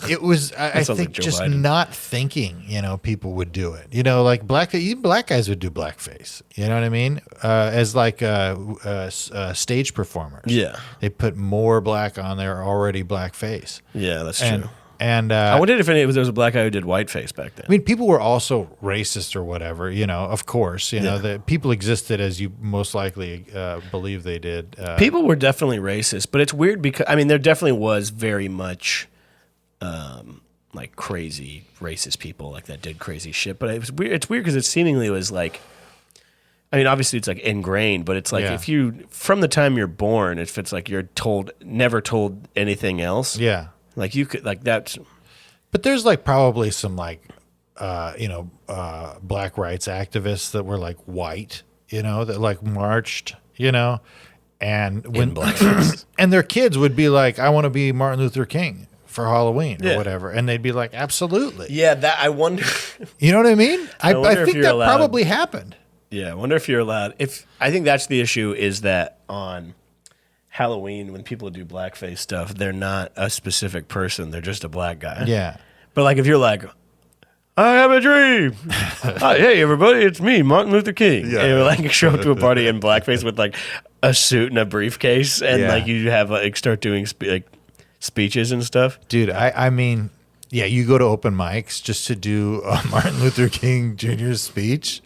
[SPEAKER 1] think it was. I
[SPEAKER 2] sounds
[SPEAKER 1] think
[SPEAKER 2] like Joe
[SPEAKER 1] just
[SPEAKER 2] Biden.
[SPEAKER 1] not thinking. People would do it. Like even black guys would do blackface. You know what I mean? As like stage performers.
[SPEAKER 2] Yeah.
[SPEAKER 1] they put more black on their already black face.
[SPEAKER 2] Yeah, that's
[SPEAKER 1] And
[SPEAKER 2] true.
[SPEAKER 1] and
[SPEAKER 2] I wondered if there was a black guy who did whiteface back then.
[SPEAKER 1] I mean, people were also racist or whatever, of course, the people existed as you most likely believe they did.
[SPEAKER 2] People were definitely racist, but it's weird because, I mean, there definitely was very much like crazy racist people like that did crazy shit. But it was weird. It's weird because it seemingly was like, I mean, obviously it's like ingrained, but it's like
[SPEAKER 1] Yeah.
[SPEAKER 2] if you, from the time you're born, if it's like you're never told anything else.
[SPEAKER 1] Yeah.
[SPEAKER 2] Like you could, like that's,
[SPEAKER 1] But there's like probably some like, black rights activists that were like white, that like marched, and when
[SPEAKER 2] blackface.
[SPEAKER 1] and their kids would be like, I want to be Martin Luther King for Halloween or
[SPEAKER 2] Yeah.
[SPEAKER 1] whatever. And they'd be like, absolutely.
[SPEAKER 2] yeah, that I wonder.
[SPEAKER 1] You know what I mean? I
[SPEAKER 2] wonder if
[SPEAKER 1] think
[SPEAKER 2] you're
[SPEAKER 1] that
[SPEAKER 2] allowed-
[SPEAKER 1] probably happened.
[SPEAKER 2] Yeah, I wonder if you're allowed. If I think that's the issue is that on Halloween when people do blackface stuff, they're not a specific person; they're just a black guy.
[SPEAKER 1] Yeah.
[SPEAKER 2] But like if you're like, I have a dream. Hi, hey everybody, it's me, Martin Luther King.
[SPEAKER 1] Yeah.
[SPEAKER 2] And you like show up to a party in blackface with like a suit and a briefcase, and
[SPEAKER 1] Yeah.
[SPEAKER 2] like you have like start doing speeches and stuff.
[SPEAKER 1] Dude, I mean, yeah, you go to open mics just to do Martin Luther King Jr.'s speech.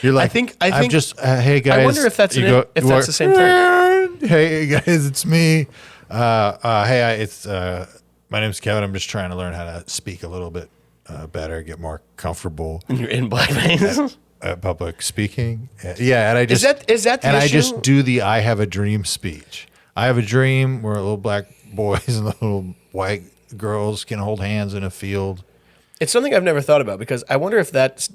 [SPEAKER 1] You're like,
[SPEAKER 2] I
[SPEAKER 1] I'm
[SPEAKER 2] think-
[SPEAKER 1] just, hey guys.
[SPEAKER 2] I wonder if that's
[SPEAKER 1] you
[SPEAKER 2] if that's the same thing.
[SPEAKER 1] Hey guys, it's me. It's my name's Kevin. I'm just trying to learn how to speak a little bit better, get more comfortable
[SPEAKER 2] You're in blackface.
[SPEAKER 1] at public speaking. Yeah, and I just
[SPEAKER 2] Is that the
[SPEAKER 1] and I
[SPEAKER 2] issue?
[SPEAKER 1] just do the I have a dream speech. I have a dream where little black boys and little white girls can hold hands in a field.
[SPEAKER 2] It's something I've never thought about because I wonder if that's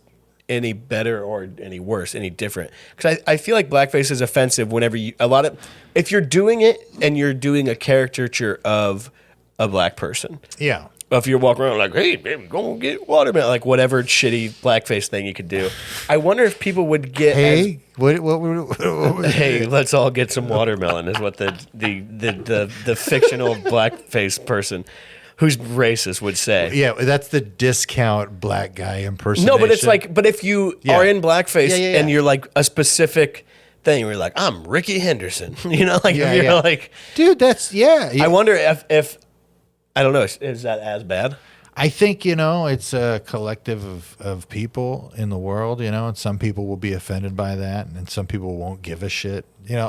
[SPEAKER 2] any better or any worse, any different. Because I feel like blackface is offensive whenever if you're doing it and you're doing a caricature of a black person.
[SPEAKER 1] Yeah.
[SPEAKER 2] If you're walking around like, hey, baby, go get watermelon, like whatever shitty blackface thing you could do. I wonder if people would get
[SPEAKER 1] Hey, what
[SPEAKER 2] hey, let's all get some watermelon is what the fictional blackface person who's racist would say.
[SPEAKER 1] Yeah, that's the discount black guy impersonation.
[SPEAKER 2] No, but it's like, but if you
[SPEAKER 1] Yeah.
[SPEAKER 2] are in blackface
[SPEAKER 1] Yeah.
[SPEAKER 2] and you're like a specific thing, where you're like, I'm Ricky Henderson, you know, like if you're like,
[SPEAKER 1] dude, that's
[SPEAKER 2] I wonder if I don't know, is that as bad?
[SPEAKER 1] I think, it's a collective of people in the world, and some people will be offended by that and some people won't give a shit,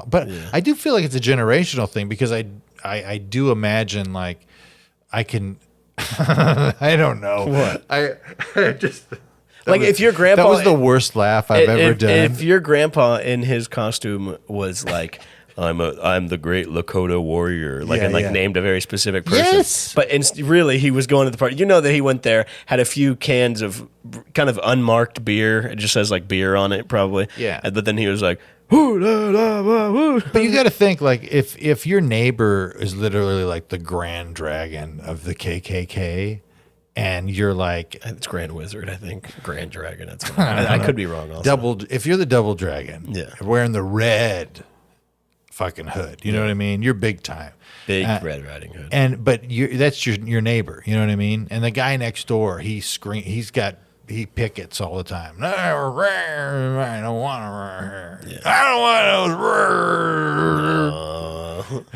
[SPEAKER 1] But I do feel like it's a generational thing because I do imagine like I can, I don't know.
[SPEAKER 2] What?
[SPEAKER 1] I just.
[SPEAKER 2] Like if your grandpa,
[SPEAKER 1] That was the worst laugh I've ever done.
[SPEAKER 2] If your grandpa in his costume was like, I'm the great Lakota warrior,
[SPEAKER 1] Yeah, yeah.
[SPEAKER 2] named a very specific person.
[SPEAKER 1] Yes.
[SPEAKER 2] But really, he was going to the party. You know that he went there, had a few cans of kind of unmarked beer. It just says like beer on it, probably.
[SPEAKER 1] Yeah.
[SPEAKER 2] But then he was like, whoo, la, la, la, woo.
[SPEAKER 1] But you got to think like if your neighbor is literally like the Grand Dragon of the KKK, and you're like
[SPEAKER 2] It's Grand Wizard, I think. Grand Dragon. That's I could be wrong. Also,
[SPEAKER 1] if you're the double dragon,
[SPEAKER 2] Yeah.
[SPEAKER 1] wearing the red fucking hood, you know what I mean? You're big time.
[SPEAKER 2] big Red Riding Hood.
[SPEAKER 1] But that's your neighbor, you know what I mean? And the guy next door, he pickets all the time. I don't want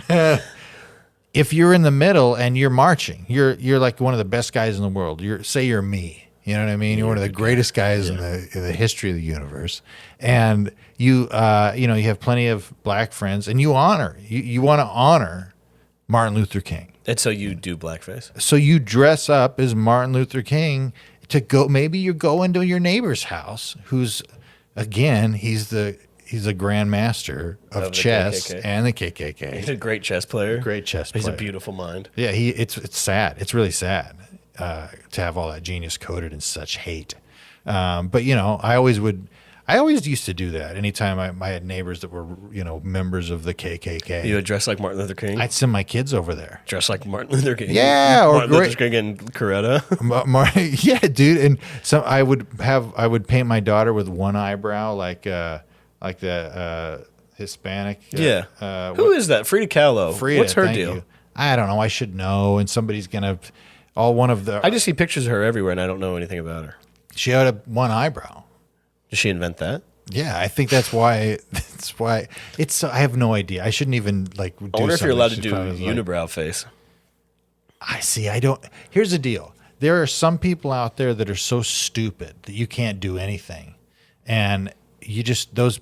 [SPEAKER 1] those. If you're in the middle and you're marching, you're like one of the best guys in the world. You're me. You know what I mean? You're one of the greatest guys in the history of the universe, and you have plenty of black friends, and you want to honor Martin Luther King.
[SPEAKER 2] And so you do blackface.
[SPEAKER 1] So you dress up as Martin Luther King to go. Maybe you go into your neighbor's house, who's again he's a grand master of
[SPEAKER 2] the
[SPEAKER 1] chess
[SPEAKER 2] KKK.
[SPEAKER 1] and the KKK.
[SPEAKER 2] He's a great chess player.
[SPEAKER 1] Great chess
[SPEAKER 2] He's a
[SPEAKER 1] player.
[SPEAKER 2] beautiful mind.
[SPEAKER 1] Yeah, it's sad. It's really sad to have all that genius coded in such hate. But I always used to do that. Anytime I had neighbors that were members of the KKK,
[SPEAKER 2] You would dress like Martin Luther King.
[SPEAKER 1] I'd send my kids over there.
[SPEAKER 2] Dress like Martin Luther King.
[SPEAKER 1] Yeah, or
[SPEAKER 2] Martin Luther
[SPEAKER 1] great-
[SPEAKER 2] King and Coretta.
[SPEAKER 1] Yeah, dude. And so I would paint my daughter with one eyebrow, like the Hispanic.
[SPEAKER 2] Yeah. Who
[SPEAKER 1] what-
[SPEAKER 2] is that? Frida Kahlo.
[SPEAKER 1] Frida,
[SPEAKER 2] What's her
[SPEAKER 1] thank
[SPEAKER 2] deal?
[SPEAKER 1] you. I don't know. I should know. And somebody's gonna. One of the.
[SPEAKER 2] I just see pictures of her everywhere, and I don't know anything about her.
[SPEAKER 1] She had one eyebrow.
[SPEAKER 2] Did she invent that?
[SPEAKER 1] Yeah, I think that's why. That's why it's. I have no idea. I shouldn't even do.
[SPEAKER 2] I wonder if you're
[SPEAKER 1] something
[SPEAKER 2] allowed to
[SPEAKER 1] she
[SPEAKER 2] do
[SPEAKER 1] found was like-
[SPEAKER 2] unibrow face.
[SPEAKER 1] I see. I don't. Here's the deal. There are some people out there that are so stupid that you can't do anything, and you just those.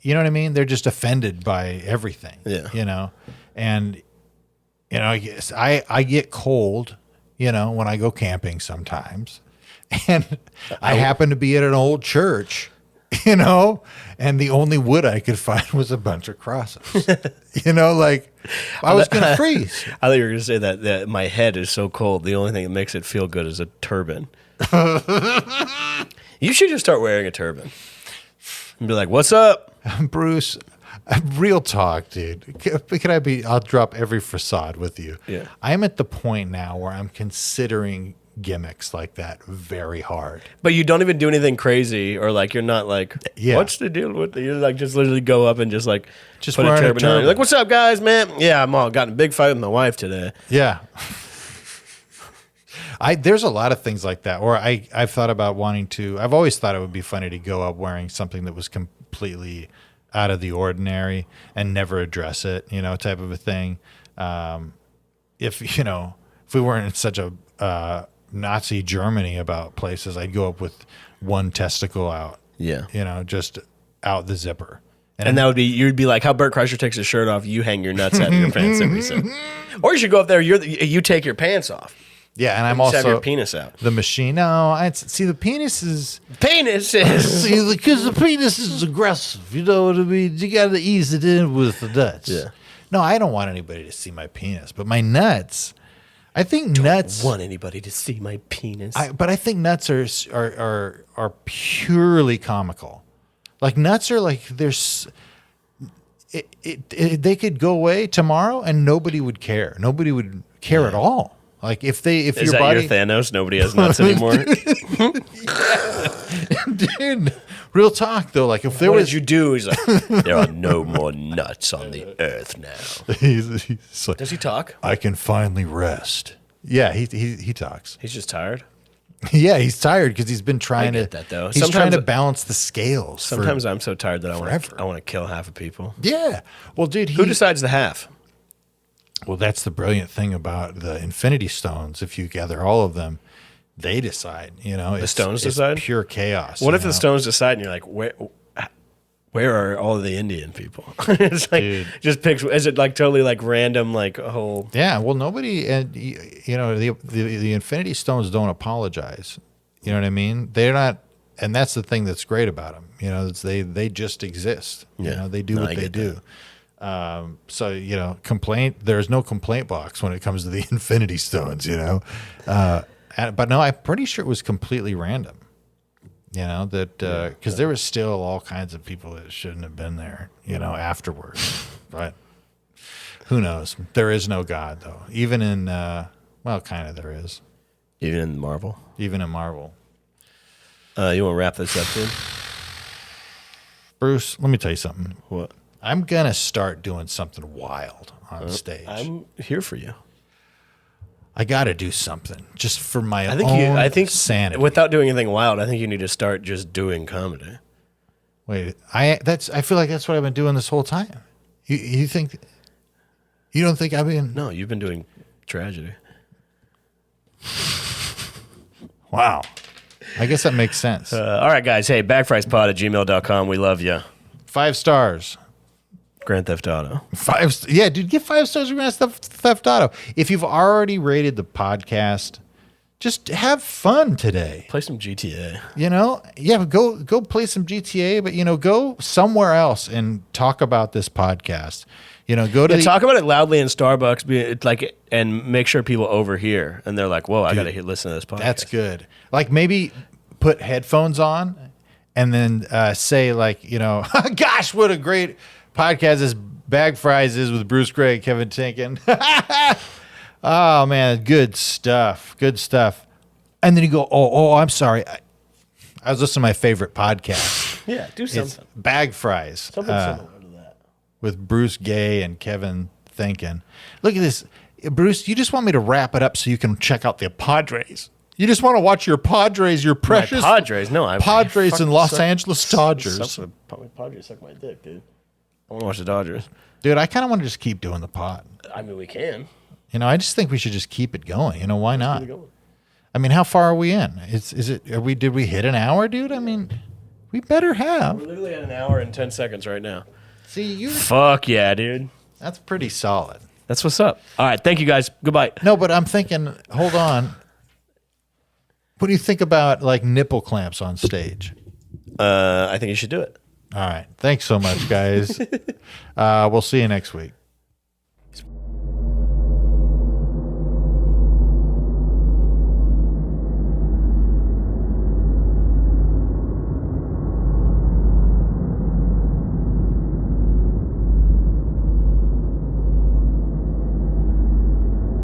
[SPEAKER 1] You know what I mean? They're just offended by everything.
[SPEAKER 2] Yeah.
[SPEAKER 1] And I guess I get cold. When I go camping sometimes, and I happen to be at an old church. And the only wood I could find was a bunch of crosses. I was going to freeze.
[SPEAKER 2] I thought you were going to say that my head is so cold. The only thing that makes it feel good is a turban. You should just start wearing a turban and be like, "What's up?"
[SPEAKER 1] Bruce, real talk, dude. I'll drop every facade with you.
[SPEAKER 2] Yeah.
[SPEAKER 1] I'm at the point now where I'm considering gimmicks like that very hard.
[SPEAKER 2] But you don't even do anything crazy, or like you're not like,
[SPEAKER 1] Yeah.
[SPEAKER 2] what's the deal with you? Like just literally go up and just
[SPEAKER 1] Just
[SPEAKER 2] put a
[SPEAKER 1] wearing a
[SPEAKER 2] turban on. You're
[SPEAKER 1] turban.
[SPEAKER 2] like, what's up, guys, man? Yeah, I'm all got in a big fight with my wife today.
[SPEAKER 1] Yeah. There's a lot of things like that. Or I've thought about wanting to, I've always thought it would be funny to go up wearing something that was completely out of the ordinary and never address it, type of a thing. If we weren't in such a Nazi Germany about places, I'd go up with one testicle out,
[SPEAKER 2] Yeah.
[SPEAKER 1] just out the zipper.
[SPEAKER 2] And that would be, you'd be like how Bert Kreischer takes his shirt off, you hang your nuts out of your pants every second. Or you should go up there, you take your pants off.
[SPEAKER 1] Yeah, and I'm
[SPEAKER 2] Just have
[SPEAKER 1] also
[SPEAKER 2] your penis out.
[SPEAKER 1] the machine. No, see the penis is
[SPEAKER 2] Penis is.
[SPEAKER 1] see because the penis is aggressive. You know what I mean? You got to ease it in with the nuts.
[SPEAKER 2] Yeah.
[SPEAKER 1] No, I don't want anybody to see my penis, but my nuts. I think nuts.
[SPEAKER 2] Want anybody to see my penis?
[SPEAKER 1] But I think nuts are purely comical. Like nuts are like there's. They could go away tomorrow and nobody would care. Nobody would care at all. Like if
[SPEAKER 2] is
[SPEAKER 1] your
[SPEAKER 2] that
[SPEAKER 1] body,
[SPEAKER 2] your Thanos? Nobody has nuts anymore.
[SPEAKER 1] dude, real talk though. Like if there
[SPEAKER 2] What
[SPEAKER 1] was,
[SPEAKER 2] did you do? He's like, there are no more nuts on the earth now.
[SPEAKER 1] he's like,
[SPEAKER 2] Does he talk?
[SPEAKER 1] I can finally rest. Yeah, he talks.
[SPEAKER 2] He's just tired.
[SPEAKER 1] Yeah, he's tired because he's been trying
[SPEAKER 2] get
[SPEAKER 1] to.
[SPEAKER 2] that, though.
[SPEAKER 1] He's trying
[SPEAKER 2] Sometimes-
[SPEAKER 1] to balance the scales. for-
[SPEAKER 2] Sometimes I'm so tired that I
[SPEAKER 1] forever.
[SPEAKER 2] want to kill half of people.
[SPEAKER 1] yeah. Well, dude,
[SPEAKER 2] Who decides the half?
[SPEAKER 1] Well, that's the brilliant thing about the Infinity Stones. If you gather all of them, they decide. The
[SPEAKER 2] stones decide?
[SPEAKER 1] Pure chaos.
[SPEAKER 2] What
[SPEAKER 1] you
[SPEAKER 2] if the
[SPEAKER 1] know?
[SPEAKER 2] stones decide and you're like, where are all of the Indian people? It's like,
[SPEAKER 1] Dude.
[SPEAKER 2] just picks, is it like totally like random, like a whole,
[SPEAKER 1] Yeah. Well, nobody, and the Infinity Stones don't apologize. You know what I mean? They're not, and that's the thing that's great about them. They just exist.
[SPEAKER 2] Yeah.
[SPEAKER 1] They do
[SPEAKER 2] No, I
[SPEAKER 1] what they
[SPEAKER 2] get
[SPEAKER 1] do. So complaint. There's no complaint box when it comes to the Infinity Stones. But no, I'm pretty sure it was completely random. Because there was still all kinds of people that shouldn't have been there. Afterwards, but who knows? There is no God though. Even in kind of there is.
[SPEAKER 2] even in Marvel?
[SPEAKER 1] Even in Marvel.
[SPEAKER 2] You want to wrap this up, dude?
[SPEAKER 1] Bruce, let me tell you something.
[SPEAKER 2] What?
[SPEAKER 1] I'm gonna start doing something wild on stage.
[SPEAKER 2] I'm here for you.
[SPEAKER 1] I got to do something just for my
[SPEAKER 2] I think
[SPEAKER 1] own
[SPEAKER 2] I think
[SPEAKER 1] sanity.
[SPEAKER 2] without doing anything wild, I think you need to start just doing comedy.
[SPEAKER 1] Wait, I feel like that's what I've been doing this whole time. You think? You don't think I've been?
[SPEAKER 2] No, you've been doing tragedy.
[SPEAKER 1] Wow. I guess that makes sense.
[SPEAKER 2] All right, guys. Hey, backfriespod@gmail.com. We love you.
[SPEAKER 1] 5 stars.
[SPEAKER 2] Grand Theft Auto.
[SPEAKER 1] Yeah, dude, get 5 stars for Grand Theft Auto. If you've already rated the podcast, just have fun today.
[SPEAKER 2] Play some GTA.
[SPEAKER 1] Yeah, go play some GTA, but go somewhere else and talk about this podcast. Go to
[SPEAKER 2] Talk about it loudly in Starbucks, and make sure people overhear, and they're like, "Whoa, I got to listen to this podcast."
[SPEAKER 1] That's good. Like maybe put headphones on, and then say "Gosh, what a great podcast this Bag Fries is with Bruce Gray, Kevin Tinkin." Oh man, good stuff. Good stuff. And then you go, "Oh, I'm sorry. I was listening to my favorite podcast.
[SPEAKER 2] Yeah, do
[SPEAKER 1] It's
[SPEAKER 2] something.
[SPEAKER 1] Bag Fries
[SPEAKER 2] Something similar to that.
[SPEAKER 1] with Bruce Gay and Kevin Tinkin." Look at this, Bruce. You just want me to wrap it up so you can check out the Padres. You just want to watch your Padres, your precious
[SPEAKER 2] My Padres. No, I
[SPEAKER 1] Padres
[SPEAKER 2] fucking
[SPEAKER 1] and Los
[SPEAKER 2] suck-
[SPEAKER 1] Angeles Dodgers.
[SPEAKER 2] Padres suck my dick, dude. I want to watch the Dodgers.
[SPEAKER 1] Dude, I kind of want to just keep doing the pod.
[SPEAKER 2] I mean, we can.
[SPEAKER 1] I just think we should just keep it going. Why not?
[SPEAKER 2] Keep it going.
[SPEAKER 1] I mean, how far are we in? Did we hit an hour, dude? I mean, we better have.
[SPEAKER 2] We're literally at an hour and 10 seconds right now.
[SPEAKER 1] See,
[SPEAKER 2] Fuck yeah, dude.
[SPEAKER 1] that's pretty solid.
[SPEAKER 2] That's what's up. All right, thank you guys. Goodbye.
[SPEAKER 1] No, but I'm thinking, hold on. What do you think about nipple clamps on stage?
[SPEAKER 2] I think you should do it.
[SPEAKER 1] All right. Thanks so much, guys. We'll see you next week.